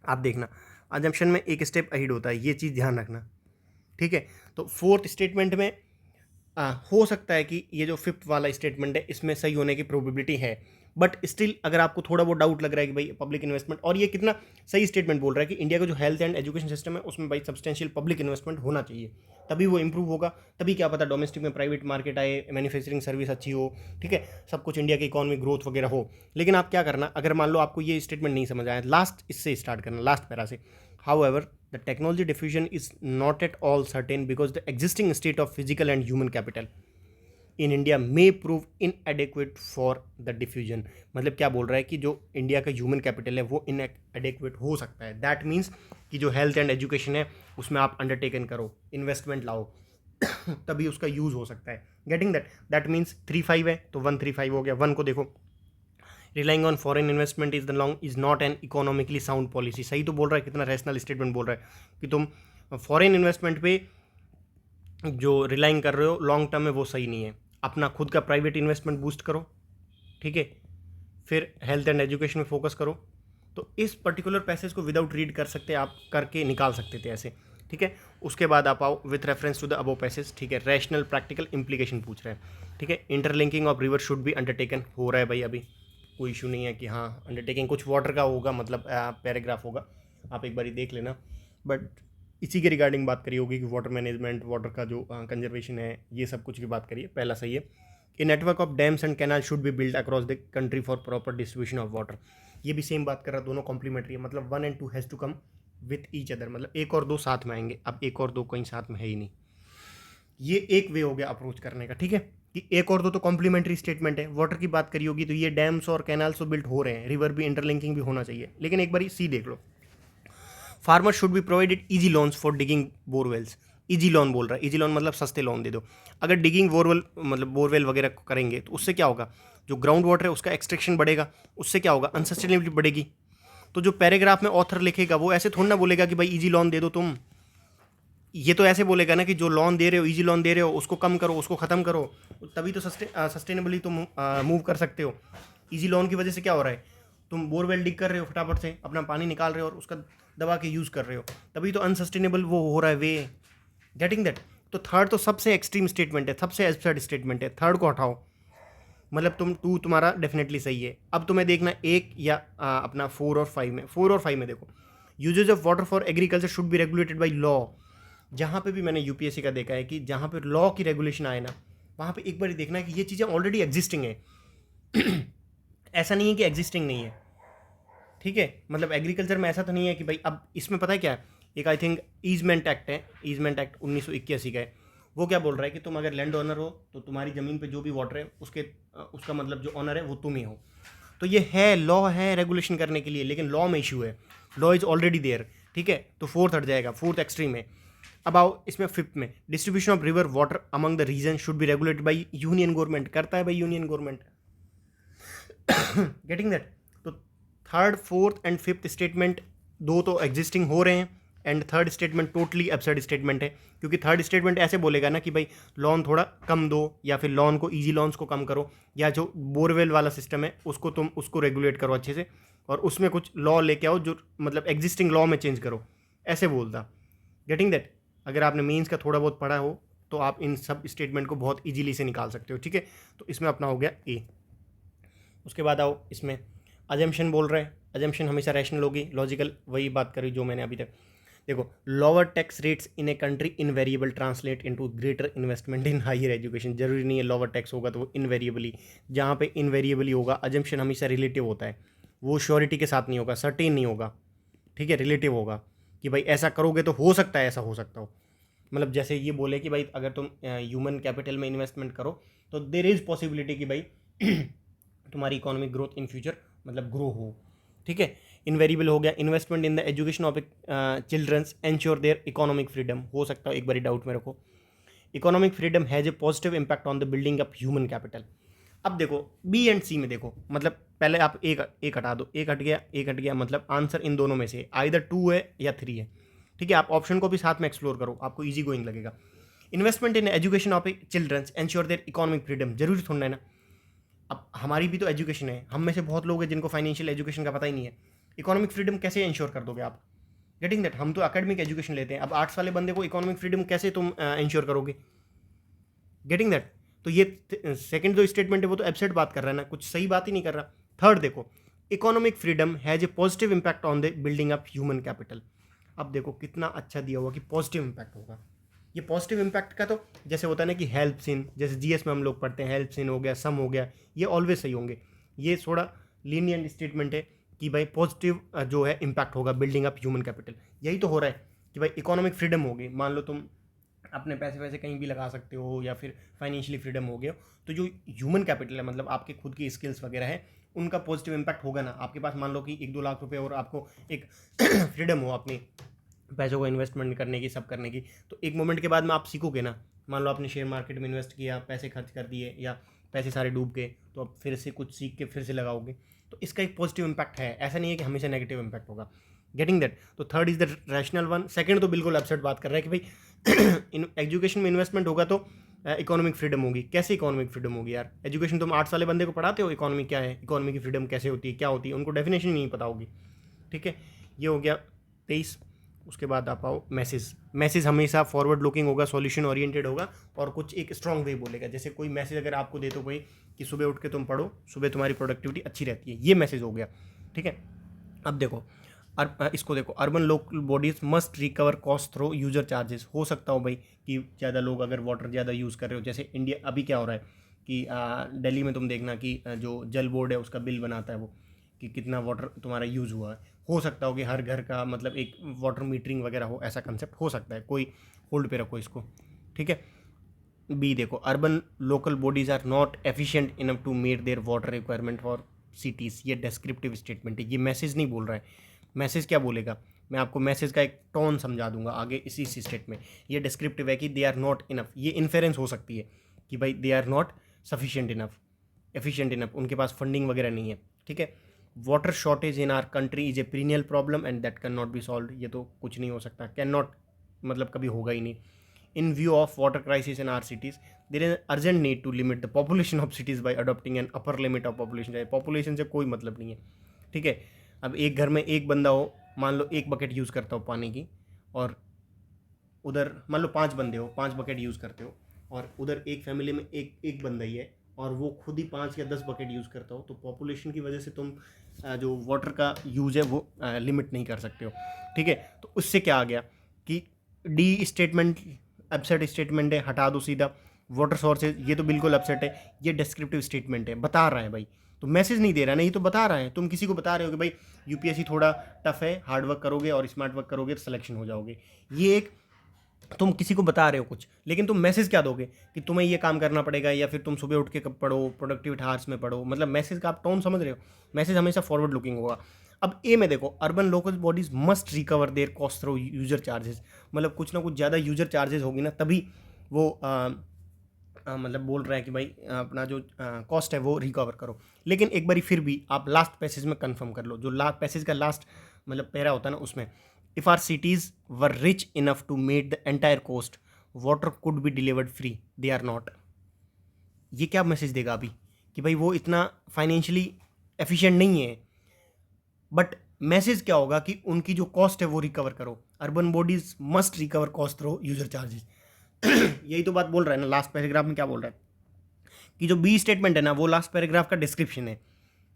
आप देखना अजम्पशन में एक स्टेप अहिड होता है, ये चीज़ ध्यान रखना, ठीक है। तो फोर्थ स्टेटमेंट में हो सकता है कि ये जो फिफ्थ वाला स्टेटमेंट है इसमें सही होने की प्रोबेबिलिटी है, बट स्टिल अगर आपको थोड़ा बहुत डाउट लग रहा है कि भाई पब्लिक इन्वेस्टमेंट, और ये कितना सही स्टेटमेंट बोल रहा है कि इंडिया का जो हेल्थ एंड एजुकेशन सिस्टम है उसमें भाई सब्सटेंशियल पब्लिक इन्वेस्टमेंट होना चाहिए, तभी वो इंप्रूव होगा, तभी क्या पता डोमेस्टिक में प्राइवेट मार्केट आए, मैन्युफैक्चरिंग सर्विस अच्छी हो, ठीक है, सब कुछ इंडिया की इकोनॉमी ग्रोथ वगैरह हो। लेकिन आप क्या करना, अगर मान लो आपको ये स्टेटमेंट नहीं समझ आया, लास्ट इससे स्टार्ट करना, लास्ट पैरा से। However, the technology diffusion is not at all certain because the existing state of physical and human capital in India may prove inadequate for the diffusion। मतलब क्या बोल रहा है कि जो इंडिया का ह्यूमन कैपिटल है वो inadequate हो सकता है। दैट मीन्स कि जो हेल्थ एंड एजुकेशन है उसमें आप अंडरटेकन करो, इन्वेस्टमेंट लाओ, तभी उसका यूज़ हो सकता है। गेटिंग दैट मीन्स 3-5 है तो 135 हो गया। 1 को देखो, relying on foreign investment is not an economically sound policy. सही तो बोल रहा है, कितना रैशनल स्टेटमेंट बोल रहा है कि तुम फॉरेन इन्वेस्टमेंट पे जो रिलाइंग कर रहे हो लॉन्ग टर्म में वो सही नहीं है। अपना खुद का प्राइवेट इन्वेस्टमेंट बूस्ट करो, ठीक है, फिर हेल्थ एंड एजुकेशन में फोकस करो। तो इस पर्टिकुलर पैसेज को विदाउट रीड कर सकते आप करके निकाल सकते थे ऐसे, ठीक है। उसके बाद आप आओ with reference to the above passage, ठीक है, रैशनल प्रैक्टिकल इंप्लीकेशन पूछ रहे हैं, ठीक है। Interlinking of river should be undertaken, हो रहा है भाई, अभी कोई इशू नहीं है कि हाँ अंडरटेकिंग कुछ वाटर का होगा, मतलब पैराग्राफ होगा, आप एक बार देख लेना। बट इसी के रिगार्डिंग बात करी होगी कि वाटर मैनेजमेंट, वाटर का जो कंजर्वेशन है, ये सब कुछ की बात करिए, पहला सही है। A network of dams and canal should be build across the country for proper distribution of water, ये भी सेम बात कर रहा है, दोनों कॉम्प्लीमेंट्री है, मतलब 1 and 2 has to come with each other, मतलब 1 और 2 साथ में आएंगे। अब 1 और 2 कहीं साथ में है ही नहीं, ये एक वे हो गया अप्रोच करने का, ठीक है, कि 1 और 2 तो कॉम्प्लीमेंट्री स्टेटमेंट है। वाटर की बात करी होगी तो ये डैम्स और कैनाल्स तो बिल्ड हो रहे हैं, रिवर भी इंटरलिंकिंग भी होना चाहिए, लेकिन एक बार सी देख लो, farmer should be provided easy loans for digging borewells. Easy loan बोल रहा है, इजी लोन मतलब सस्ते लोन दे दो। अगर डिगिंग बोरवेल मतलब बोरवेल वगैरह करेंगे तो उससे क्या होगा, जो ग्राउंड वाटर है उसका एक्सट्रैक्शन बढ़ेगा, उससे क्या होगा, अनसस्टेनेबिलिटी बढ़ेगी। तो जो पैराग्राफ में ऑथर लिखेगा वो ऐसे थोड़ा ना बोलेगा कि भाई इजी लोन दे दो तुम, ये तो ऐसे बोलेगा ना कि जो लोन दे रहे हो, इजी लोन दे रहे हो, उसको कम करो, उसको ख़त्म करो, तभी तो सस्टेनेबली तुम मूव कर सकते हो। इजी लोन की वजह से क्या हो रहा है, तुम बोरवेल डिग कर रहे हो, फटाफट से अपना पानी निकाल रहे हो और उसका दबा के यूज़ कर रहे हो, तभी तो अनसस्टेनेबल वो हो रहा है वे। Getting that. तो थर्ड तो सबसे एक्सट्रीम स्टेटमेंट है, सबसे एब्सर्ड स्टेटमेंट है, थर्ड को हटाओ, मतलब तुम्हारा डेफिनेटली सही है। अब तुम्हें देखना 1 या अपना 4 और 5 में, 4 और 5 में देखो, uses of water for agriculture should be regulated by law. जहाँ पे भी मैंने यूपीएससी का देखा है कि जहाँ पे लॉ की रेगुलेशन आए ना, वहाँ पे एक बार देखना है कि ये चीज़ें ऑलरेडी एग्जिस्टिंग है। ऐसा नहीं है कि एग्जिस्टिंग नहीं है, ठीक है, मतलब एग्रीकल्चर में ऐसा तो नहीं है कि भाई, अब इसमें पता है क्या है, एक आई थिंक ईजमेंट एक्ट है, ईजमेंट एक्ट 1981 का है, वो क्या बोल रहा है कि तुम अगर लैंड ओनर हो तो तुम्हारी ज़मीन पे जो भी वाटर है उसका मतलब जो ऑनर है वो तुम ही हो। तो ये है, लॉ है रेगुलेशन करने के लिए, लेकिन लॉ में इशू है, लॉ इज ऑलरेडी देयर, ठीक है। तो 4th हट जाएगा, 4th एक्सट्रीम है। अब आओ इसमें 5th में, distribution of river water among the region should be regulated by union government, करता है भाई यूनियन गवर्नमेंट। Getting that. तो 3rd, 4th and 5th statement दो तो एग्जिस्टिंग हो रहे हैं, and 3rd statement totally absurd statement है, क्योंकि 3rd स्टेटमेंट ऐसे बोलेगा ना कि भाई लोन थोड़ा कम दो, या फिर लोन को, ईजी लोन्स को कम करो, या जो बोरवेल वाला सिस्टम है उसको तुम उसको रेगुलेट करो अच्छे से, और उसमें कुछ लॉ लेके आओ जो मतलब एग्जिस्टिंग लॉ में चेंज करो, ऐसे बोलता। Getting that. अगर आपने मेंस का थोड़ा बहुत पढ़ा हो तो आप इन सब स्टेटमेंट को बहुत इजीली से निकाल सकते हो, ठीक है। तो इसमें अपना हो गया ए। उसके बाद आओ इसमें अजम्पशन बोल रहे हैं, अजम्पशन हमेशा रैशनल होगी, लॉजिकल, वही बात करी जो मैंने अभी तक। देखो, lower tax rates in a country invariable translate into greater investment in higher education. जरूरी नहीं है लोअर टैक्स होगा तो वो इनवेरिएबली, जहाँ पे इनवेरिएबली होगा, अजम्पशन हमेशा रिलेटिव होता है, वो श्योरिटी के साथ नहीं होगा, सर्टेन नहीं होगा, ठीक है, रिलेटिव होगा कि भाई ऐसा करोगे तो हो सकता है, ऐसा हो सकता हो। मतलब जैसे ये बोले कि भाई अगर तुम ह्यूमन कैपिटल में इन्वेस्टमेंट करो तो देर इज़ पॉसिबिलिटी कि भाई तुम्हारी इकोनॉमिक ग्रोथ इन फ्यूचर मतलब ग्रो हो, ठीक है। इनवेरिएबल हो गया, investment in the education of childrens ensure their economic freedom, हो सकता है एक बार डाउट में रखो। Economic freedom has a positive impact on the building of human capital. अब देखो बी एंड सी में देखो, मतलब पहले आप एक हटा दो, एक हट गया, मतलब आंसर इन दोनों में से आइदर 2 है या 3 है, ठीक है। आप ऑप्शन को भी साथ में एक्सप्लोर करो, आपको ईजी गोइंग लगेगा। Investment in education of a childrens ensure their economic freedom, जरूरी थोड़ा है ना। अब हमारी भी तो एजुकेशन है, हम में से बहुत लोग हैं जिनको फाइनेंशियल एजुकेशन का पता ही नहीं है, इकोनॉमिक फ्रीडम कैसे इंश्योर कर दोगे आप। Getting that. हम तो एकेडमिक एजुकेशन लेते हैं, अब आर्ट्स वाले बंदे को इकोनॉमिक फ्रीडम कैसे तुम इंश्योर करोगे। Getting that. तो ये सेकंड जो स्टेटमेंट है वो तो एब्सेंट बात कर रहा है ना, कुछ सही बात ही नहीं कर रहा। थर्ड देखो, economic freedom has a positive impact on the building of human capital. अब देखो कितना अच्छा दिया हुआ कि पॉजिटिव इंपैक्ट होगा। ये पॉजिटिव इंपैक्ट का तो जैसे होता है ना कि हेल्प सिन, जैसे जीएस में हम लोग पढ़ते हैं, हेल्प सिन हो गया, सम हो गया, ये ऑलवेज सही होंगे। ये थोड़ा लीनियंट स्टेटमेंट है कि भाई पॉजिटिव जो है इंपैक्ट होगा बिल्डिंग अप ह्यूमन कैपिटल। यही तो हो रहा है कि भाई इकोनॉमिक फ्रीडम होगी, मान लो तुम अपने पैसे वैसे कहीं भी लगा सकते हो, या फिर फाइनेंशियली फ्रीडम हो गया, तो जो ह्यूमन कैपिटल है मतलब आपके खुद की स्किल्स वगैरह है, उनका पॉजिटिव इंपैक्ट होगा ना। आपके पास मान लो कि 1-2 लाख रुपए और आपको एक फ्रीडम हो अपनी पैसों को इन्वेस्टमेंट करने की, सब करने की, तो एक मोमेंट के बाद में आप सीखोगे ना मान लो आपने शेयर मार्केट में इन्वेस्ट किया, पैसे खर्च कर दिए या पैसे सारे डूब गए, तो अब फिर से कुछ सीख के फिर से लगाओगे, तो इसका एक पॉजिटिव इम्पैक्ट है, ऐसा नहीं है कि हमेशा नेगेटिव इम्पैक्ट होगा। Getting that? तो third is the rational one. Second तो बिल्कुल अपसेट बात कर रहा है कि भाई इन एजुकेशन में इन्वेस्टमेंट होगा तो इकोनॉमिक फ्रीडम होगी। कैसे इकोनॉमिक फ्रीडम होगी यार? एजुकेशन तुम आर्ट्स वाले बंदे को पढ़ाते हो इकोनॉमी क्या है, इकोनॉमी की फ्रीडम कैसे होती है, क्या होती है, उनको डेफिनेशन नहीं पता होगी। ठीक है, ये हो गया 23। उसके बाद आप आओ मैसेज। मैसेज हमेशा फॉरवर्ड लुकिंग होगा, सॉल्यूशन ओरिएंटेड होगा और कुछ एक स्ट्रॉन्ग वे बोलेगा। जैसे कोई मैसेज अगर आपको दे तो कोई कि सुबह उठ के तुम पढ़ो, सुबह तुम्हारी प्रोडक्टिविटी अच्छी रहती है, ये मैसेज हो गया। ठीक है, अब देखो इसको देखो, urban local bodies must recover cost through user charges. हो सकता हो भाई कि ज़्यादा लोग अगर वाटर ज़्यादा यूज़ कर रहे हो, जैसे इंडिया अभी क्या हो रहा है कि दिल्ली में तुम देखना कि जो जल बोर्ड है उसका बिल बनाता है वो, कि कितना वाटर तुम्हारा यूज़ हुआ है। हो सकता हो कि हर घर का मतलब एक वाटर मीटरिंग वगैरह हो, ऐसा कंसेप्ट हो सकता है, कोई होल्ड पे रखो इसको। ठीक है, बी देखो, urban local bodies are not efficient enough to meet their water requirement for cities. ये डेस्क्रिप्टिव स्टेटमेंट है, ये मैसेज नहीं बोल रहा है। मैसेज क्या बोलेगा, मैं आपको मैसेज का एक टोन समझा दूंगा आगे इसी स्टेट में। ये डिस्क्रिप्टिव है कि दे आर नॉट इनफ, ये इन्फेरेंस हो सकती है कि भाई they are not sufficient enough, efficient enough, उनके पास फंडिंग वगैरह नहीं है। ठीक है, water shortage in our country is a period problem and that can not be solve. ये तो कुछ नहीं हो सकता, कैन नॉट मतलब कभी होगा ही नहीं। In view of water crisis in our cities there is urgent need to limit the population of cities by adopting an upper limit of population. Population से कोई मतलब नहीं है। ठीक है, अब एक घर में एक बंदा हो, मान लो 1 बकेट यूज़ करता हो पानी की, और उधर मान लो 5 बंदे हो, 5 बकेट यूज़ करते हो, और उधर एक फैमिली में एक बंदा ही है और वो खुद ही 5 या 10 बकेट यूज़ करता हो, तो पॉपुलेशन की वजह से तुम जो वाटर का यूज़ है वो लिमिट नहीं कर सकते हो। ठीक है, तो उससे क्या आ गया कि डी स्टेटमेंट अपसेट स्टेटमेंट है, हटा दो सीधा। वाटर सोर्सेज, ये तो बिल्कुल अपसेट है, ये डिस्क्रिप्टिव स्टेटमेंट है, बता रहा है भाई, तो मैसेज नहीं दे रहा है, नहीं तो बता रहा है। तुम किसी को बता रहे हो कि भाई यूपीएससी थोड़ा टफ है, हार्ड वर्क करोगे और स्मार्ट वर्क करोगे तो सिलेक्शन हो जाओगे। ये एक तुम किसी को बता रहे हो कुछ, लेकिन तुम मैसेज क्या दोगे कि तुम्हें ये काम करना पड़ेगा, या फिर तुम सुबह उठ के कब पढ़ो, प्रोडक्टिव हार्स में पढ़ो। मतलब मैसेज का आप टोन समझ रहे हो, मैसेज हमेशा फॉरवर्ड लुकिंग होगा। अब ए में देखो, urban local bodies must recover their cost through user charges. मतलब कुछ ना कुछ ज़्यादा यूजर चार्जेस होगी ना, तभी वो मतलब बोल रहा है कि भाई अपना जो कॉस्ट है वो रिकवर करो। लेकिन एक बारी फिर भी आप लास्ट पैसेज में कंफर्म कर लो, जो लास्ट पैसेज का लास्ट मतलब पैरा होता है ना, उसमें if our cities were rich enough to meet the entire cost water could be delivered free, they are not. ये क्या मैसेज देगा अभी कि भाई वो इतना फाइनेंशियली एफिशिएंट नहीं है, बट मैसेज क्या होगा कि उनकी जो कॉस्ट है वो रिकवर करो। Urban bodies must recover cost through user charges. यही तो बात बोल रहा है ना, लास्ट पैराग्राफ में क्या बोल रहा है कि जो बी स्टेटमेंट है ना, वो लास्ट पैराग्राफ का डिस्क्रिप्शन है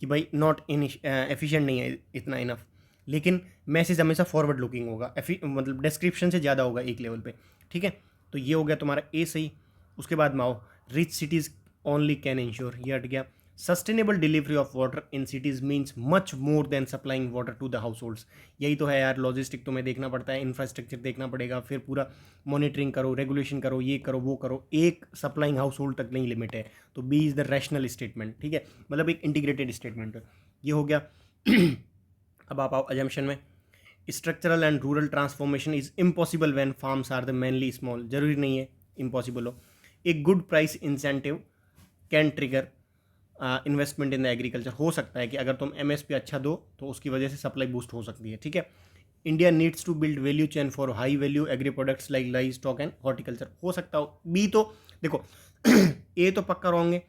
कि भाई नॉट इन एफिशिएंट नहीं है इतना इनफ, लेकिन मैसेज हमेशा फॉरवर्ड लुकिंग होगा, मतलब डिस्क्रिप्शन से ज़्यादा होगा एक लेवल पे। ठीक है, तो ये हो गया तुम्हारा ए सही। उसके बाद में आओ, rich cities only can ensure, ये हट गया। Sustainable delivery of water in cities means much more than supplying water to the households. यही तो है यार, लॉजिस्टिक तुम्हें देखना पड़ता है, इंफ्रास्ट्रक्चर देखना पड़ेगा, फिर पूरा मॉनिटरिंग करो, रेगुलेशन करो, ये करो वो करो, एक सप्लाइंग हाउस होल्ड तक नहीं लिमिट है। तो B is the rational statement. ठीक है, मतलब एक इंटीग्रेटेड स्टेटमेंट है, ये हो गया। अब आप आओ अजम्पशन में। Structural and rural transformation is impossible when farms are the mainly small. जरूरी नहीं है इम्पॉसिबल हो। एक good price incentive can trigger investment in the agriculture. हो सकता है कि अगर तुम एमएसपी अच्छा दो तो उसकी वजह से सप्लाई बूस्ट हो सकती है। ठीक है, India needs to build value chain for high value agri products like livestock and horticulture. हो सकता हो। बी तो देखो ए तो पक्का रॉन्ग है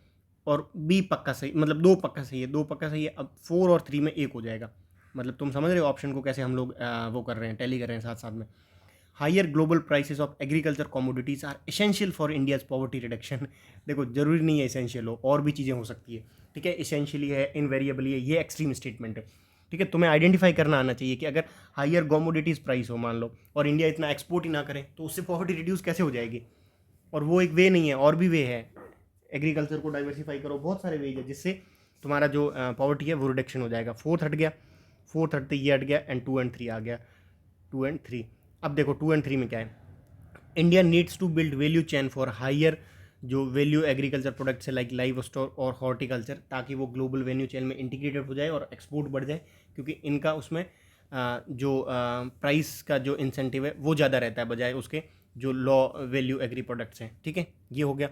और बी पक्का सही, मतलब 2 पक्का सही है, 2 पक्का सही है। अब 4 और 3 में 1 हो जाएगा। मतलब तुम समझ रहे हो ऑप्शन को कैसे हम लोग वो कर रहे हैं, टैली कर रहे हैं साथ साथ में। Higher global prices of agriculture commodities are essential for India's poverty reduction. देखो जरूरी नहीं है एसेंशियल हो, और भी चीज़ें हो सकती है। ठीक है, एसेंशियली है, इनवेरिएबली है, ये एक्सट्रीम स्टेटमेंट है। ठीक है, तुम्हें आइडेंटिफाई करना आना चाहिए कि अगर हायर कमोडिटीज़ प्राइस हो मान लो, और इंडिया इतना एक्सपोर्ट ही ना करे, तो उससे पॉवर्टी रिड्यूस कैसे हो जाएगी? और वो एक वे नहीं है, और भी वे है। एग्रीकल्चर को डाइवर्सिफाई करो, बहुत सारे वे है जिससे तुम्हारा जो पॉवर्टी है वो रिडक्शन हो जाएगा। 4th हट गया, 4th हटते ये हट गया, एंड 2 एंड 3 आ गया, 2 एंड 3। अब देखो 2 एंड 3 में क्या है, India needs to build value chain for higher जो वैल्यू एग्रीकल्चर प्रोडक्ट्स है लाइक लाइव स्टोर और हॉर्टिकल्चर, ताकि वो ग्लोबल वैल्यू चेन में इंटीग्रेटेड हो जाए और एक्सपोर्ट बढ़ जाए, क्योंकि इनका उसमें जो प्राइस का जो इंसेंटिव है वो ज़्यादा रहता है बजाय उसके जो लो वैल्यू एग्री प्रोडक्ट्स हैं, ठीक है, ये हो गया।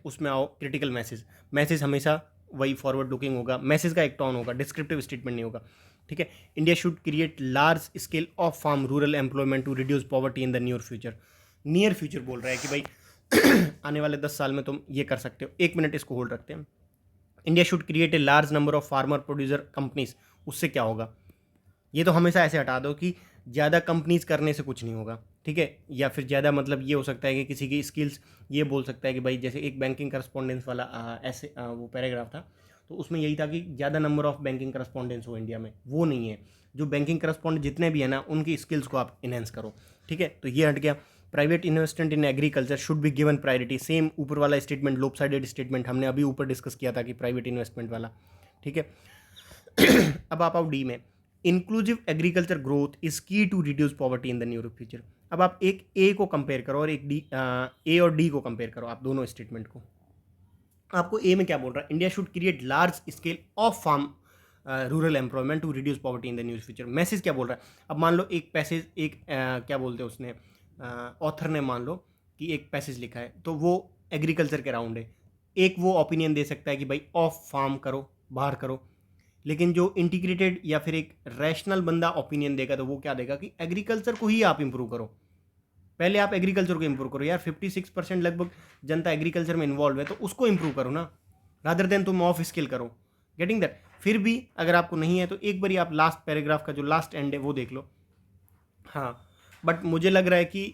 उसमें आओ क्रिटिकल मैसेज, मैसेज हमेशा वही फॉरवर्ड लुकिंग होगा, मैसेज का एक टोन होगा, डिस्क्रिप्टिव स्टेटमेंट नहीं होगा, ठीक है। India should create large scale of farm rural employment to reduce poverty in the near future. Near future बोल रहा है कि भाई आने वाले 10 साल में तुम ये कर सकते हो। एक मिनट इसको होल्ड रखते हैं। India should create a large number of farmer producer companies. उससे क्या होगा, ये तो हमेशा ऐसे हटा दो कि ज़्यादा कंपनीज करने से कुछ नहीं होगा, ठीक है। या फिर ज़्यादा मतलब ये हो सकता है कि किसी की स्किल्स, ये बोल सकता है कि भाई जैसे एक बैंकिंग करस्पॉन्डेंस वाला ऐसे वो पैराग्राफ था, तो उसमें यही था कि ज़्यादा नंबर ऑफ बैंकिंग करस्पॉन्डेंस हो इंडिया में, वो नहीं है। जो बैंकिंग करस्पॉन्डेंट जितने भी है ना, उनकी स्किल्स को आप इनहेंस करो, ठीक है। तो ये हट गया। Private investment in agriculture should be given priority. Same ऊपर वाला स्टेटमेंट, लोपसाइडेड स्टेटमेंट हमने अभी ऊपर डिस्कस किया था कि प्राइवेट इन्वेस्टमेंट वाला, ठीक है। अब आप आओ डी में, inclusive agriculture growth is key to reduce poverty in the near future. अब आप एक ए को कंपेयर करो और एक डी, ए और डी को कंपेयर करो, आप दोनों स्टेटमेंट को। आपको ए में क्या बोल रहा है, India should create large scale of farm rural employment to reduce poverty in the news future. Message क्या बोल रहा है, अब मान लो एक पैसेज, एक क्या बोलते हैं उसने, ऑथर ने मान लो कि एक पैसेज लिखा है, तो वो एग्रीकल्चर के अराउंड है। एक वो ओपिनियन दे सकता है कि भाई ऑफ फार्म करो, बाहर करो, लेकिन जो इंटीग्रेटेड या फिर एक रैशनल बंदा ओपिनियन देगा तो वो क्या देगा कि एग्रीकल्चर को ही आप इंप्रूव करो। पहले आप एग्रीकल्चर को इंप्रूव करो यार, 56% लगभग जनता एग्रीकल्चर में इन्वॉल्व है, तो उसको इंप्रूव करो ना, रादर देन तुम ऑफ स्किल करो। Getting that. फिर भी अगर आपको नहीं है तो एक बार आप लास्ट पैराग्राफ का जो लास्ट एंड है वो देख लो। हाँ, बट मुझे लग रहा है कि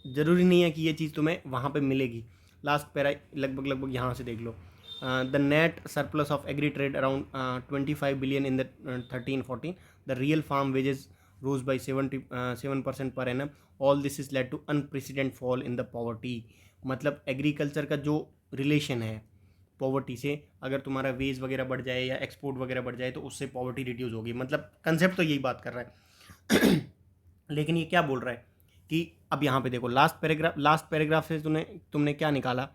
ज़रूरी नहीं है कि ये चीज़ तुम्हें वहाँ पे मिलेगी। लास्ट पैरा लगभग लगभग यहाँ से देख लो, the net surplus of agri trade around 25 billion in the 13-14, the real farm wages rose by 7% per annum, all this is led to unprecedented fall in the poverty. मतलब एग्रीकल्चर का जो रिलेशन है पॉवर्टी से, अगर तुम्हारा वेज वगैरह बढ़ जाए या एक्सपोर्ट वगैरह बढ़ जाए तो उससे पॉवर्टी रिड्यूस होगी। मतलब कंसेप्ट तो यही बात कर रहा है। लेकिन ये क्या बोल रहा है कि अब यहाँ पे देखो लास्ट पैराग्राफ से तुमने क्या निकाला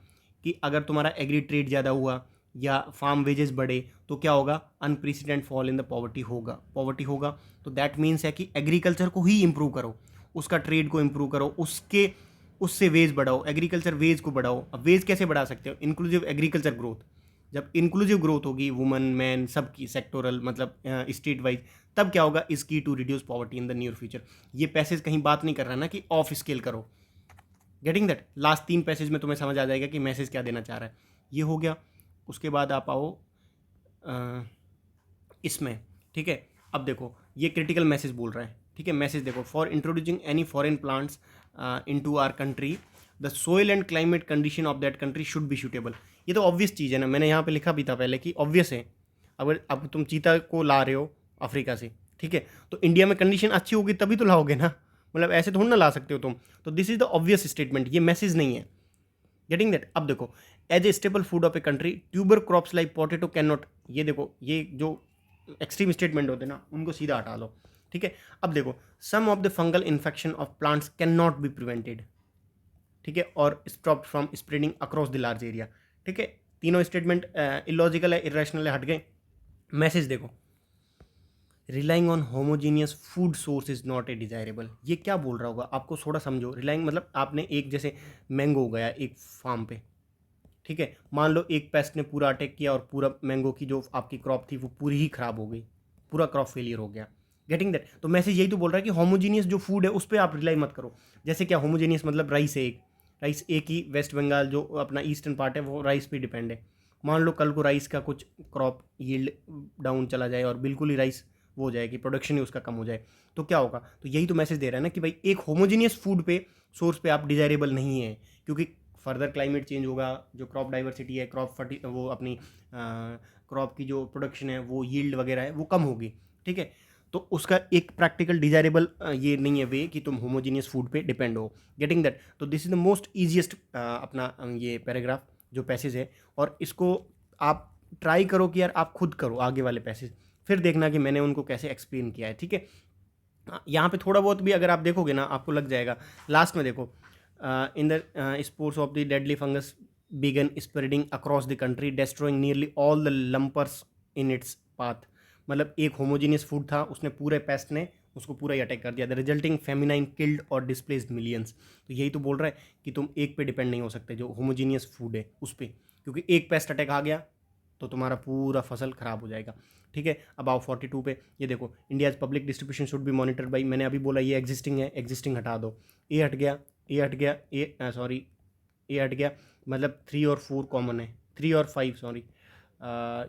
कि अगर तुम्हारा एग्री ट्रेड ज़्यादा हुआ या फार्म वेजेस बढ़े तो क्या होगा, unprecedented fall in the poverty होगा। तो दैट मीन्स है कि एग्रीकल्चर को ही इंप्रूव करो, उसका ट्रेड को इंप्रूव करो, उससे वेज बढ़ाओ, एग्रीकल्चर वेज को बढ़ाओ। अब वेज कैसे बढ़ा सकते हो, इंक्लूसिव एग्रीकल्चर ग्रोथ। जब इंक्लूसिव ग्रोथ होगी वुमन मैन सबकी, सेक्टोरल मतलब स्टेट वाइज, तब क्या होगा, is key to reduce poverty in the near future. ये पैसेज कहीं बात नहीं कर रहा ना कि ऑफ स्केल करो। Getting that. लास्ट 3 पैसेज में तुम्हें समझ आ जाएगा कि मैसेज क्या देना चाह रहा है। ये हो गया। उसके बाद आप आओ इसमें, ठीक है। अब देखो ये क्रिटिकल मैसेज बोल रहा है, ठीक है। मैसेज देखो, for introducing any foreign plants into our country the soil and climate condition of that country should be suitable. ये तो ऑब्वियस चीज़ है ना, मैंने यहाँ पे लिखा भी था पहले कि ऑब्वियस है। अगर अब तुम चीता को ला रहे हो अफ्रीका से, ठीक है, तो इंडिया में कंडीशन अच्छी होगी तभी तो लाओगे ना, मतलब ऐसे थोड़ा ना ला सकते हो तुम। तो this is the obvious statement, ये मैसेज नहीं है। Getting that. अब देखो, as a staple food of a country tuber crops like potato can not, ये देखो ये जो एक्सट्रीम स्टेटमेंट होते हैं ना उनको सीधा हटा लो, ठीक है। अब देखो, some of the fungal infection of plants can not be prevented, ठीक है, और stop from spreading across the large area, ठीक है। तीनों स्टेटमेंट इलॉजिकल है, इरेशनल है, हट गए। मैसेज देखो, relying on homogeneous food source is not a desirable. ये क्या बोल रहा होगा, आपको थोड़ा समझो। रिलाइंग मतलब आपने एक जैसे मैंगो उगाया एक फार्म पे, ठीक है, मान लो एक पेस्ट ने पूरा अटैक किया और पूरा मैंगो की जो आपकी क्रॉप थी वो पूरी ही खराब हो गई, पूरा क्रॉप फेलियर हो गया। Getting that. तो मैसेज यही तो बोल रहा है कि होमोजीनियस जो फूड है उस पर आप रिलाई मत करो। जैसे क्या होमोजीनियस मतलब, राइस एक ही वेस्ट बंगाल जो अपना ईस्टर्न पार्ट है वो राइस पे डिपेंड है। मान लो कल को राइस का कुछ क्रॉप यील्ड डाउन चला जाए और बिल्कुल ही राइस वो हो जाए कि प्रोडक्शन ही उसका कम हो जाए, तो क्या होगा। तो यही तो मैसेज दे रहा है ना कि भाई एक होमोजीनियस फूड पे सोर्स पे आप डिजायरेबल नहीं है, क्योंकि फर्दर क्लाइमेट चेंज होगा, जो क्रॉप डाइवर्सिटी है, वो अपनी क्रॉप की जो प्रोडक्शन है वो यील्ड वगैरह है वो कम होगी, ठीक है। तो उसका एक प्रैक्टिकल डिजायरेबल ये नहीं है वे कि तुम होमोजीनियस फूड पे डिपेंड हो। Getting that. तो this is the most easiest अपना ये पैराग्राफ जो पैसेज है, और इसको आप ट्राई करो कि यार आप खुद करो आगे वाले पैसेज, फिर देखना कि मैंने उनको कैसे एक्सप्लेन किया है, ठीक है। यहाँ पे थोड़ा बहुत भी अगर आप देखोगे ना आपको लग जाएगा। लास्ट में देखो, in the spores of the deadly fungus began spreading across the country, destroying nearly all the lumpers in its path. मतलब एक होमोजीनियस फूड था, उसने पूरे पेस्ट ने उसको पूरा ही अटैक कर दिया। द रिजल्टिंग फेमिनाइन किल्ड और डिस्प्लेस्ड मिलियंस। तो यही तो बोल रहा है कि तुम एक पे डिपेंड नहीं हो सकते जो होमोजीनियस फूड है उस पर, क्योंकि एक पेस्ट अटैक आ गया तो तुम्हारा पूरा फसल खराब हो जाएगा। ठीक है, अब आओ 42 पे। ये देखो, India's public distribution should be monitored by, मैंने अभी बोला ये एग्जिस्टिंग है, एग्जिस्टिंग हटा दो, ए हट गया, ए हट गया, ए सॉरी ए हट गया, मतलब 3 और 4 कॉमन है, 3 और 5 सॉरी,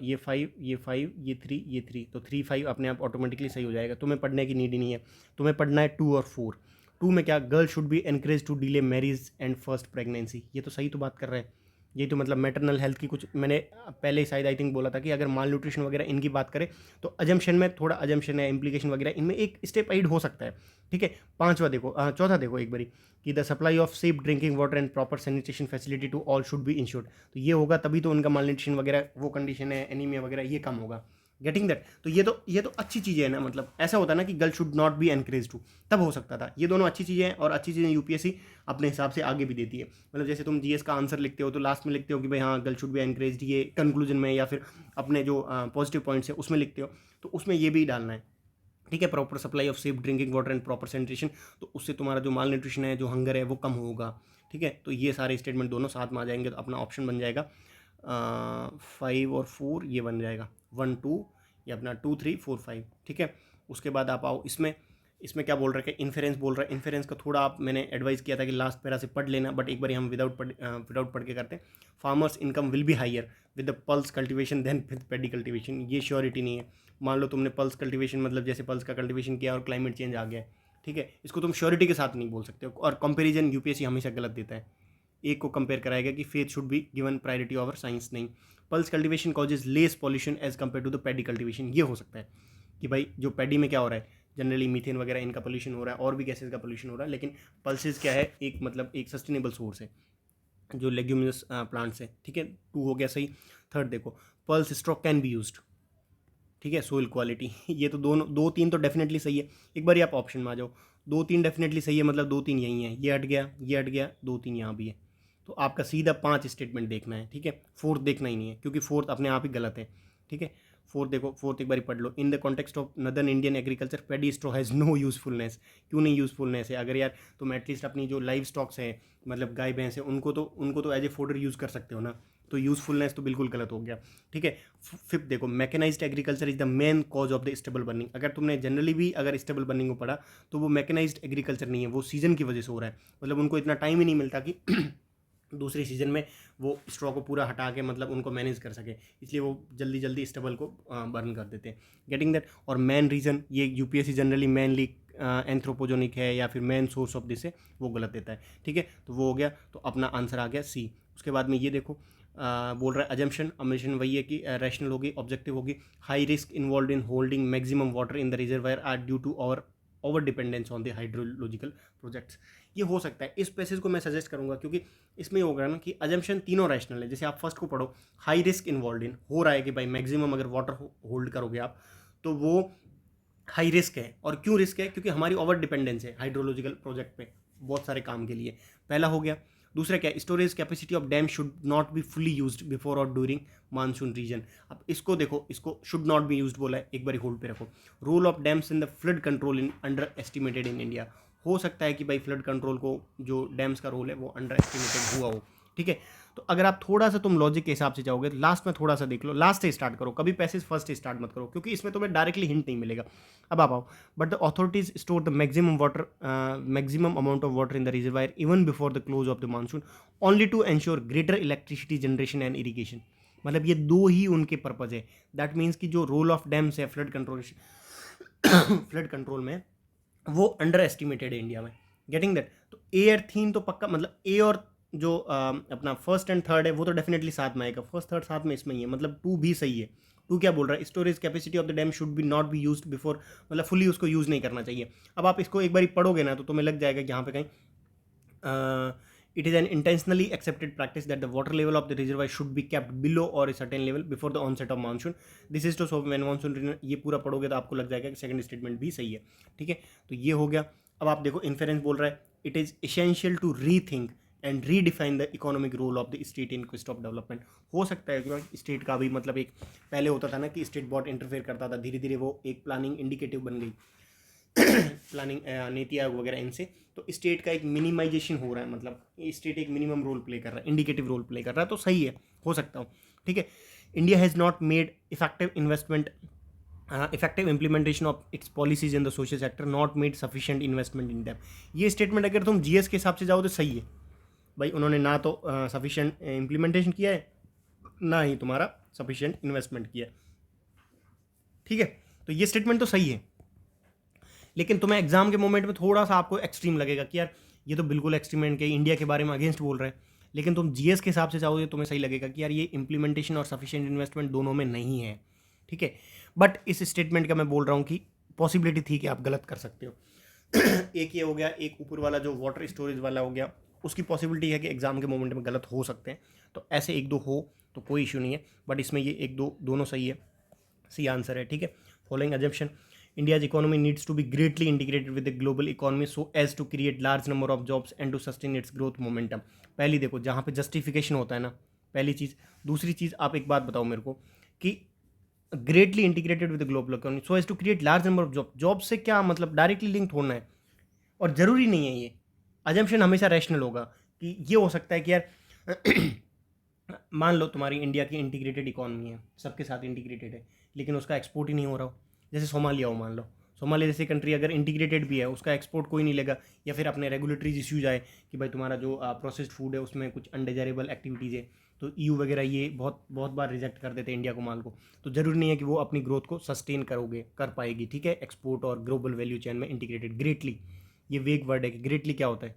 ये 5 ये 5 ये 3 ये 3, तो 3 5 अपने आप ऑटोमेटिकली सही हो जाएगा। तुम्हें पढ़ने की नीड ही नहीं है, तुम्हें पढ़ना है 2 और 4। 2 में क्या, girl should be encourage to delay marriage and first pregnancy. ये तो सही तो बात कर रहे हैं, ये तो मतलब मैटरनल हेल्थ की कुछ मैंने पहले ही शायद आई थिंक बोला था कि अगर माल न्यूट्रिशन वगैरह इनकी बात करें तो अजम्पशन में थोड़ा अजम्पशन है, इम्प्लीकेशन वगैरह इनमें एक स्टेप एड हो सकता है। ठीक है, पांचवा देखो, चौथा देखो एक बारी कि the supply of safe drinking water and proper sanitation facility to all should be ensured. तो ये होगा तभी तो उनका माल न्यूट्रिशन वगैरह वो कंडीशन है, एनीमिया वगैरह ये कम होगा। गेटिंग दैट, तो ये तो अच्छी चीज़ें है ना, मतलब ऐसा होता है ना कि girl should not be encourage to, तब हो सकता था। ये दोनों अच्छी चीज़ें हैं और अच्छी चीज़ें यूपीएससी अपने हिसाब से आगे भी देती है। मतलब जैसे तुम जीएस का आंसर लिखते हो तो लास्ट में लिखते हो कि भाई हाँ गर्ल शुड बी एनकरेज, ये कंक्लूजन में या फिर अपने जो पॉजिटिव पॉइंट्स है उसमें लिखते हो, तो उसमें ये भी डालना है। ठीक है, proper supply of safe drinking water and proper sanitation, तो उससे तुम्हारा जो माल न्यूट्रिशन है, जो हंगर है वो कम होगा। ठीक है, तो ये सारे स्टेटमेंट दोनों साथ में आ जाएंगे तो अपना ऑप्शन बन जाएगा 5 और 4, ये बन जाएगा 1 2, ये अपना 2 3 4 5। ठीक है, उसके बाद आप आओ इसमें, इसमें क्या बोल रहे हैं, इन्फेरेंस बोल रहा है। इन्फेरेंस का थोड़ा आप मैंने एडवाइस किया था कि लास्ट पैरा से पढ़ लेना, बट एक बार हम विदाउट पढ़ के करते हैं। Farmers income will be higher with the pulse cultivation than with paddy cultivation. ये श्योरिटी नहीं है। मान लो तुमने पल्स कल्टिवेशन मतलब जैसे पल्स का कल्टिवेशन किया और क्लाइमेट चेंज आ गया है, ठीक है, इसको तुम श्योरिटी के साथ नहीं बोल सकते हो। और कंपेरिजन यूपीएससी हमेशा गलत देता है, एक को कंपेयर कराएगा कि faith should be given priority over science, नहीं। Pulse cultivation causes less pollution as compare to the paddy cultivation. ये हो सकता है कि भाई जो पैडी में क्या हो रहा है, जनरली मीथेन वगैरह इनका पोल्यूशन हो रहा है और भी गैसेज का पोल्यूशन हो रहा है, लेकिन पल्सेस क्या है, एक मतलब एक सस्टेनेबल सोर्स है जो लेग्यूमिनस प्लांट्स है। ठीक है, 2 हो गया सही। थर्ड देखो, pulse stroke can be used. ठीक है, सोइल क्वालिटी ये तो दोनों 2 3 तो डेफिनेटली सही है। एक बार आप ऑप्शन में आ जाओ, 2 3 डेफिनेटली सही है, मतलब 2 3 यही है, ये हट गया, ये हट गया, 2 3 यहाँ भी है। तो आपका सीधा 5 स्टेटमेंट देखना है। ठीक है, फोर्थ देखना ही नहीं है क्योंकि फोर्थ अपने आप ही गलत है। ठीक है, फोर्थ देखो, फोर्थ एक बार पढ़ लो। In the context of northern Indian agriculture paddy straw has no usefulness. क्यों नहीं यूजफुलनेस है? अगर यार तुम एटलीस्ट अपनी जो लाइव स्टॉक्स है, मतलब गाय भैंस है, उनको तो एज ए फोडर यूज़ कर सकते हो ना, तो यूजफुलनेस तो बिल्कुल गलत हो गया। ठीक है, फिफ्थ देखो, mechanised agriculture is the main cause of the stubble burning. अगर तुमने जनरली भी अगर स्टेबल बर्निंग को पढ़ा तो वो मैकेनाइज्ड एग्रीकल्चर नहीं है, वो सीजन की वजह से हो रहा है। मतलब उनको इतना टाइम ही नहीं मिलता कि दूसरी सीजन में वो स्ट्रॉ को पूरा हटा के मतलब उनको मैनेज कर सके, इसलिए वो जल्दी जल्दी स्टेबल को बर्न कर देते हैं। गेटिंग दैट, और मेन रीज़न ये यूपीएससी जनरली मेनली एंथ्रोपोजोनिक है या फिर मेन सोर्स ऑफ दिस है, वो गलत देता है। ठीक है, तो वो हो गया, तो अपना आंसर आ गया सी। उसके बाद में ये देखो, बोल रहा है अजम्पशन, अम्बिशन वही है कि रैशनल होगी, ऑब्जेक्टिव होगी। High risk involve in holding maximum water in the reservoir are due to over dependence on the hydrological projects. ये हो सकता है, इस पैसेज को मैं सजेस्ट करूंगा क्योंकि इसमें होगा ना कि अजम्पशन तीनों रैशनल है। जैसे आप फर्स्ट को पढ़ो, हाई रिस्क इन्वॉल्व इन हो रहा है कि भाई मैक्सिमम अगर वाटर होल्ड करोगे आप तो वो हाई रिस्क है। और क्यों रिस्क है? क्योंकि हमारी ओवर डिपेंडेंस है हाइड्रोलॉजिकल प्रोजेक्ट पे बहुत सारे काम के लिए, पहला हो गया। दूसरा क्या है, storage capacity of dam should not be fully used before और ड्यूरिंग मानसून रीजन। अब इसको देखो, इसको शुड नॉट बी यूज्ड बोला है, एक बार होल्ड पे रखो। Role of dams in the flood control in underestimated in India. हो सकता है कि भाई फ्लड कंट्रोल को जो डैम्स का रोल है वो अंडर एस्टिमेटेड हुआ हो। ठीक है, तो अगर आप थोड़ा सा तुम लॉजिक के हिसाब से जाओगे तो लास्ट में थोड़ा सा देख लो, लास्ट से स्टार्ट करो, कभी पैसेज फर्स्ट से स्टार्ट मत करो क्योंकि इसमें तुम्हें डायरेक्टली हिंट नहीं मिलेगा। अब आप आओ, but the authorities store the maximum amount of water in the reservoir even before the close of the monsoon only to ensure greater electricity generation and irrigation. मतलब ये दो ही उनके पर्पज है। दैट मीन्स कि जो रोल ऑफ डैम्स है फ्लड कंट्रोल फ्लड कंट्रोल में, वो अंडर एस्टिमेटेड है इंडिया में। गेटिंग दैट, तो ए और थीम तो पक्का, मतलब ए और जो अपना फर्स्ट एंड थर्ड है वो तो डेफिनेटली साथ में आएगा, फर्स्ट थर्ड साथ में इसमें ही है, मतलब 2 भी सही है। 2 क्या बोल रहा है, storage capacity of the dam should be not be used before, मतलब फुली उसको यूज़ नहीं करना चाहिए। अब आप इसको एक बार पढ़ोगे ना तो तुम्हें लग जाएगा कि यहाँ पे कहीं it is an intentionally accepted practice that the water level of the reservoir should be kept below और a certain level before the onset of monsoon. This is to so when monsoon, ये पूरा पढ़ोगे तो आपको लग जाएगा कि सेकंड स्टेटमेंट भी सही है। ठीक है, तो ये हो गया। अब आप देखो, इन्फेरेंस बोल रहा है it is essential to rethink and redefine the economic role of the state in quest of development. हो सकता है कि स्टेट का भी मतलब एक पहले होता था ना कि स्टेट बहुत इंटरफेयर करता था, धीरे धीरे वो एक प्लानिंग इंडिकेटिव बन गई प्लानिंग नीति आयोग वगैरह इनसे, तो स्टेट का एक मिनिमाइजेशन हो रहा है, मतलब स्टेट एक मिनिमम रोल प्ले कर रहा है, इंडिकेटिव रोल प्ले कर रहा है, तो सही है, हो सकता हो, ठीक है। India has not made effective implementation of its policies in the social sector, not made sufficient investment in them. ये स्टेटमेंट अगर तुम जीएस के हिसाब से जाओ तो सही है भाई, उन्होंने ना तो सफिशिएंट इम्प्लीमेंटेशन किया है, ना ही तुम्हारा सफिशिएंट इन्वेस्टमेंट किया है, ठीक है। तो ये स्टेटमेंट तो सही है, लेकिन तुम्हें एग्जाम के मोमेंट में थोड़ा सा आपको एक्सट्रीम लगेगा कि यार ये तो बिल्कुल एक्सट्रीम के इंडिया के बारे में अगेंस्ट बोल रहे हैं, लेकिन तुम जीएस के हिसाब से जाओगे तुम्हें सही लगेगा कि यार ये इंप्लीमेंटेशन और सफिशिएंट इन्वेस्टमेंट दोनों में नहीं है, ठीक है। बट इस स्टेटमेंट का मैं बोल रहा हूँ कि पॉसिबिलिटी थी कि आप गलत कर सकते हो एक ये हो गया, एक ऊपर वाला जो वाटर स्टोरेज वाला हो गया, उसकी पॉसिबिलिटी है कि एग्जाम के मोमेंट में गलत हो सकते हैं, तो ऐसे एक दो हो तो कोई इशू नहीं है, बट इसमें ये एक दो दोनों सही है, सी आंसर है, ठीक है। Following assumption, India's economy needs to be greatly integrated with the global economy so as to create large number of jobs and to sustain its growth momentum। पहली देखो जहाँ पे जस्टिफिकेशन होता है ना, पहली चीज़। दूसरी चीज़, आप एक बात बताओ मेरे को कि greatly integrated with the global economy so as to create large number of job से क्या मतलब, डायरेक्टली लिंक थोड़ना है, और ज़रूरी नहीं है ये अजम्पशन हमेशा रैशनल होगा कि ये हो सकता है कि यार मान लो तुम्हारी इंडिया की इंटीग्रेटेड इकोनॉमी है, सबके साथ इंटीग्रेटेड है, लेकिन उसका एक्सपोर्ट ही नहीं हो रहा हो, जैसे सोमालिया हो, मान लो सोमालिया जैसी कंट्री अगर इंटीग्रेटेड भी है, उसका एक्सपोर्ट कोई नहीं लेगा, या फिर अपने रेगुलेटरीज इश्यूज आए कि भाई तुम्हारा जो प्रोसेस्ड फूड है उसमें कुछ अनडिजायरेबल एक्टिविटीज़ है, तो ईयू वगैरह ये बहुत बहुत बार रिजेक्ट कर देते हैं इंडिया को, माल को, तो ज़रूरी नहीं है कि वो अपनी ग्रोथ को सस्टेन कर पाएगी, ठीक है। एक्सपोर्ट और ग्लोबल वैल्यू चेन में इंटीग्रेटेड, ग्रेटली, ये वेग वर्ड है कि ग्रेटली क्या होता है,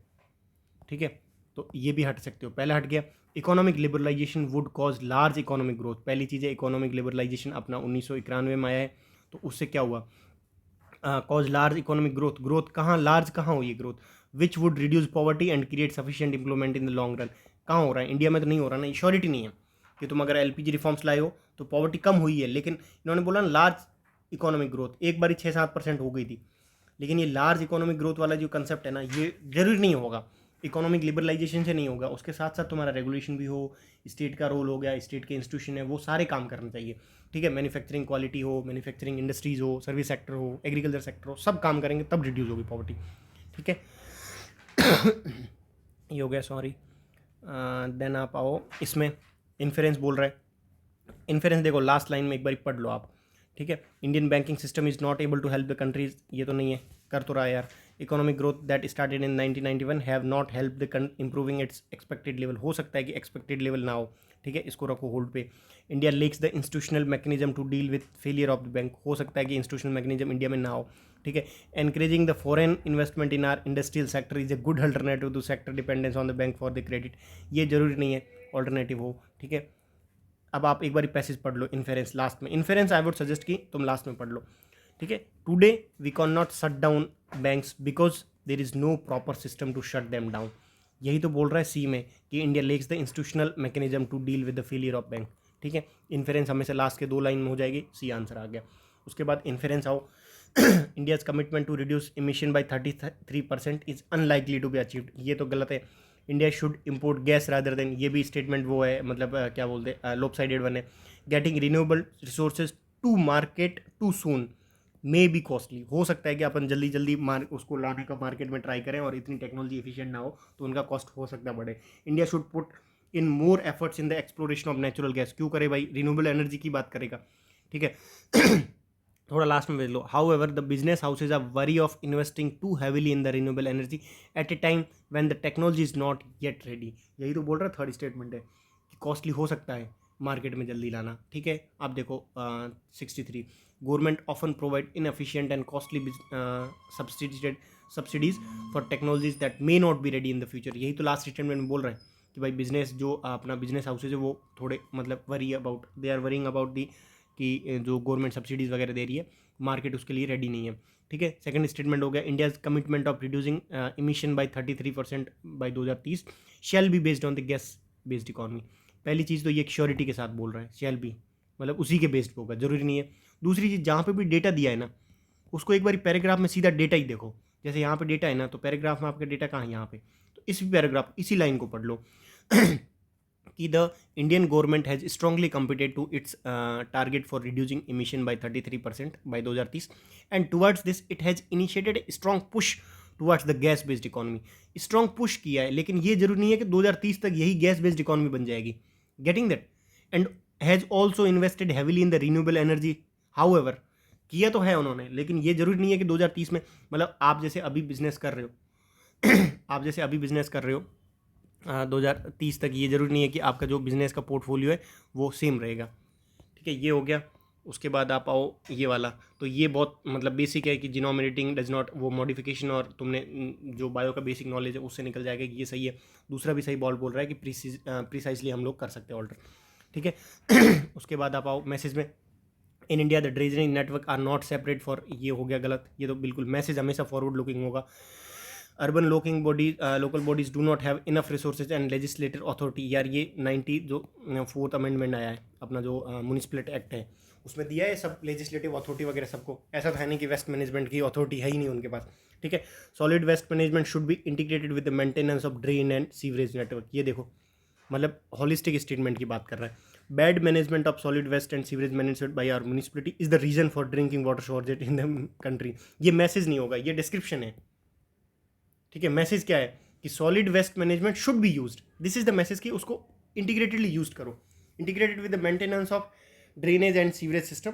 ठीक है, तो ये भी हट सकते हो। पहला हट गया, economic liberalisation would cause large economic growth. पहली चीज़ है इकोनॉमिक लिबरलाइजेशन अपना 1991 में आया है, तो उससे क्या हुआ, cause large economic growth, growth कहाँ लार्ज कहाँ हुई है growth, which would reduce poverty and create sufficient employment in the long run. कहाँ हो रहा है, इंडिया में तो नहीं हो रहा ना, श्योरिटी नहीं है कि तुम अगर एलपीजी रिफॉर्म्स लाए हो तो पॉवर्टी कम हुई है, लेकिन इन्होंने बोला लार्ज इकोनॉमिक ग्रोथ, एक बार 6-7% हो गई थी, लेकिन ये लार्ज इकोनॉमिक ग्रोथ वाला जो कंसेप्ट है ना, ये जरूरी नहीं होगा, इकोनॉमिक लिबरलाइजेशन से नहीं होगा, उसके साथ साथ तुम्हारा रेगुलेशन भी हो, स्टेट का रोल हो गया, स्टेट के इंस्टीट्यूशन है वो सारे काम करने चाहिए, ठीक है। मैन्युफैक्चरिंग क्वालिटी हो, मैन्युफैक्चरिंग इंडस्ट्रीज हो, सर्विस सेक्टर हो, एग्रीकल्चर सेक्टर हो, सब काम करेंगे तब रिड्यूस होगी पॉवर्टी, ठीक है ये हो गया, सॉरी। देन आप आओ इसमें, इन्फ्रेंस बोल रहा है, इन्फ्रेंस देखो लास्ट लाइन में एक बार पढ़ लो आप, ठीक है। Indian banking system is not able to help the countries, ये तो नहीं है, कर तो रहा है यार। Economic growth that started in 1991 have not help the improving its expected level, हो सकता है कि एक्सपेक्टेड लेवल ना हो, ठीक है, इसको रखो होल्ड पे। India lacks the institutional mechanism to deal with failure of the bank, हो सकता है कि इंस्टीट्यूशनल मैकेनिज्म इंडिया में ना हो, ठीक है। Encouraging the foreign investment in our industrial sector is a good alternative to sector dependence on the bank for the credit, ये जरूरी नहीं है ऑल्टरनेटिव हो, ठीक है। अब आप एक बार पैसेज पढ़ लो, इन्फेरेंस लास्ट में, इन्फेरेंस आई वुड सजेस्ट कि तुम लास्ट में पढ़ लो, ठीक है। Today we can not shut down banks because there is no proper system to shut them down, यही तो बोल रहा है सी में कि India lacks the institutional mechanism to deal with the failure of bank, ठीक है। इन्फेरेंस हमेशा लास्ट के 2 लाइन में हो जाएगी, सी आंसर आ गया। उसके बाद इन्फेरेंस आओ, India's commitment to reduce emission by 33% is unlikely to be achieved, ये तो गलत है। India should import gas rather than, ये भी स्टेटमेंट वो है, मतलब क्या बोलते हैं, लोप साइडेड वन है। Getting renewable resources to market too soon may be costly, हो सकता है कि अपन जल्दी जल्दी उसको लाने का मार्केट में ट्राई करें और इतनी टेक्नोलॉजी एफिशिएंट ना हो तो उनका कॉस्ट हो सकता है बढ़े। India should put in more efforts in the exploration of natural gas, क्यों करे भाई, रिन्यूएबल एनर्जी की बात करेगा, ठीक है थोड़ा लास्ट में भेज लो। However the business houses are worry of investing too heavily in the renewable energy at a time when the technology is not yet ready, यही तो बोल रहा है, थर्ड स्टेटमेंट है कि कॉस्टली हो सकता है मार्केट में जल्दी लाना, ठीक है। आप देखो 63, government often provide inefficient and costly subsidies for technologies that may not be ready in the future, यही तो लास्ट स्टेटमेंट में बोल रहे हैं कि भाई बिजनेस जो अपना बिजनेस हाउसेज है वो थोड़े मतलब they are worrying about the कि जो गवर्नमेंट सब्सिडीज़ वगैरह दे रही है, मार्केट उसके लिए रेडी नहीं है, ठीक है। सेकंड स्टेटमेंट हो गया, India's commitment of reducing emission by 33% by 2030 shall be based on the gas based economy, पहली चीज़ तो ये श्योरिटी के साथ बोल रहे हैं, शैल बी मतलब उसी के बेस्ड होगा, जरूरी नहीं है। दूसरी चीज़, जहाँ पे भी डेटा दिया है ना उसको एक बार पैराग्राफ में सीधा डेटा ही देखो, जैसे यहाँ पे डेटा है ना तो पैराग्राफ में आपका डेटा कहाँ है, यहाँ पे, तो इस पैराग्राफ इसी लाइन को पढ़ लो कि the Indian government has strongly committed to its target for reducing emission by 33% by 2030 and towards this it has initiated strong push towards the gas based economy. Strong push किया है, लेकिन ये जरूरी नहीं है कि 2030 तक यही गैस बेस्ड इकोनॉमी बन जाएगी, getting that, and has also invested heavily in the renewable energy. However, किया तो है उन्होंने, लेकिन ये जरूरी नहीं है कि 2030 में, मतलब आप जैसे अभी बिजनेस कर रहे हो आप जैसे अभी बिजनेस कर रहे हो 2030 तक, ये जरूरी नहीं है कि आपका जो बिजनेस का पोर्टफोलियो है वो सेम रहेगा। ठीक है, ये हो गया। उसके बाद आप आओ ये वाला, तो ये बहुत मतलब बेसिक है कि डिनोमिनेटिंग डज नॉट, वो मॉडिफिकेशन और तुमने जो बायो का बेसिक नॉलेज है उससे निकल जाएगा कि ये सही है। दूसरा भी सही बोल रहा है कि प्रिसाइजली हम लोग कर सकते हैं ऑल्टर। ठीक है उसके बाद आप आओ मैसेज में, in India the dredging network are not separate for, ये हो गया गलत, ये तो बिल्कुल मैसेज हमेशा फॉरवर्ड लुकिंग होगा। Urban local bodies do not have enough resources and legislative authority, यार ये 90 जो 4th अमेंडमेंट आया है अपना जो म्यूनिसिपलिटी एक्ट है उसमें दिया है सब लेजिस्लेटिव अथॉरिटी वगैरह सबको। ऐसा तो है नहीं कि वेस्ट मैनेजमेंट की अथॉरिटी है ही नहीं उनके पास। ठीक है, solid waste management should be integrated with the maintenance of drain and sewerage network, ये देखो मतलब हॉलिस्टिक स्टेटमेंट की बात कर रहा है। Bad management of solid waste and sewerage management by our municipality is the reason for drinking water shortage in the country. ये मैसेज नहीं होगा, ये डिस्क्रिप्शन है। ठीक है, मैसेज क्या है कि solid waste management should be used, this is the message कि उसको इंटीग्रेटेडली यूज करो, integrated with the maintenance of drainage and sewerage system,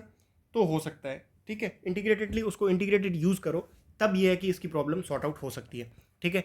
तो हो सकता है। ठीक है, इंटीग्रेटेडली उसको इंटीग्रेटेड यूज करो, तब ये है कि इसकी प्रॉब्लम सॉर्ट आउट हो सकती है। ठीक है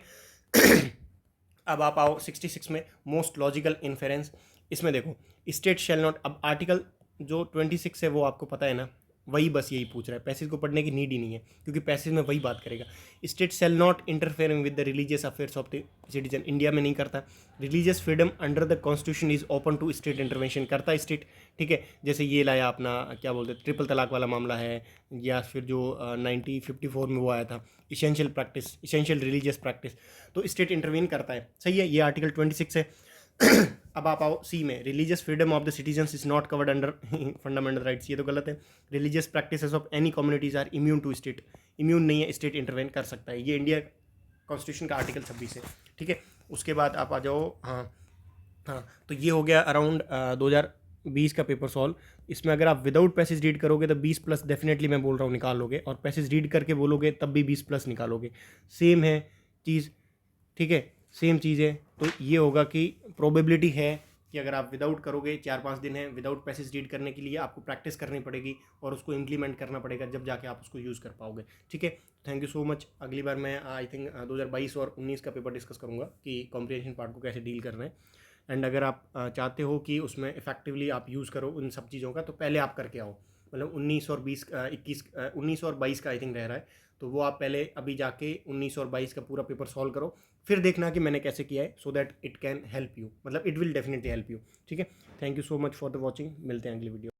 अब आप आओ 66 में, मोस्ट लॉजिकल इन्फेरेंस। इसमें देखो स्टेट शैल नॉट, अब आर्टिकल जो 26 है वो आपको पता है ना, वही बस यही पूछ रहा है, पैसेज को पढ़ने की नीड ही नहीं है क्योंकि पैसेज में वही बात करेगा। State shall not interfering with the religious affairs of the citizen, India में नहीं करता। Religious freedom under the constitution is open to state intervention, करता है स्टेट। ठीक है, जैसे ये लाया अपना क्या बोलते हैं ट्रिपल तलाक वाला मामला है, या फिर जो 1954 में वो आया था essential practice, essential religious practice, तो स्टेट इंटरवीन करता है। सही है, ये आर्टिकल 26 है। अब आप आओ सी में, religious freedom of the citizens is not covered under fundamental rights, ये तो गलत है। Religious practices of any communities are immune to state, immune नहीं है, स्टेट इंटरवेन कर सकता है, ये इंडिया कॉन्स्टिट्यूशन का आर्टिकल 26 है। ठीक है, उसके बाद आप आ जाओ, हाँ तो ये हो गया अराउंड 2020 का पेपर सॉल्व। इसमें अगर आप विदाउट पैसेज रीड करोगे तो 20+ डेफिनेटली मैं बोल रहा हूँ निकाल लोगे, और पैसेज रीड करके बोलोगे तब भी 20+ निकालोगे, सेम है चीज़। ठीक है, सेम चीज़ है, तो ये होगा कि प्रोबेबिलिटी है कि अगर आप विदाउट करोगे, 4-5 दिन है विदाउट पैसेज रीड करने के लिए, आपको प्रैक्टिस करनी पड़ेगी और उसको इम्प्लीमेंट करना पड़ेगा, जब जाके आप उसको यूज़ कर पाओगे। ठीक है, थैंक यू सो मच। अगली बार मैं आई थिंक 2022 और 19 का पेपर डिस्कस करूँगा कि कॉम्प्रिहेंशन पार्ट को कैसे डील करना है। एंड अगर आप चाहते हो कि उसमें इफेक्टिवली आप यूज़ करो उन सब चीज़ों का, तो पहले आप करके आओ, मतलब 19 और 20 21 19 और 22 का आई थिंक रह रहा है, तो वो आप पहले अभी जाके 19 और 22 का पूरा पेपर सॉल्व करो, फिर देखना कि मैंने कैसे किया है, so that it can help you, मतलब it will definitely help you. ठीक है, thank you so much for the watching, मिलते हैं अगली वीडियो।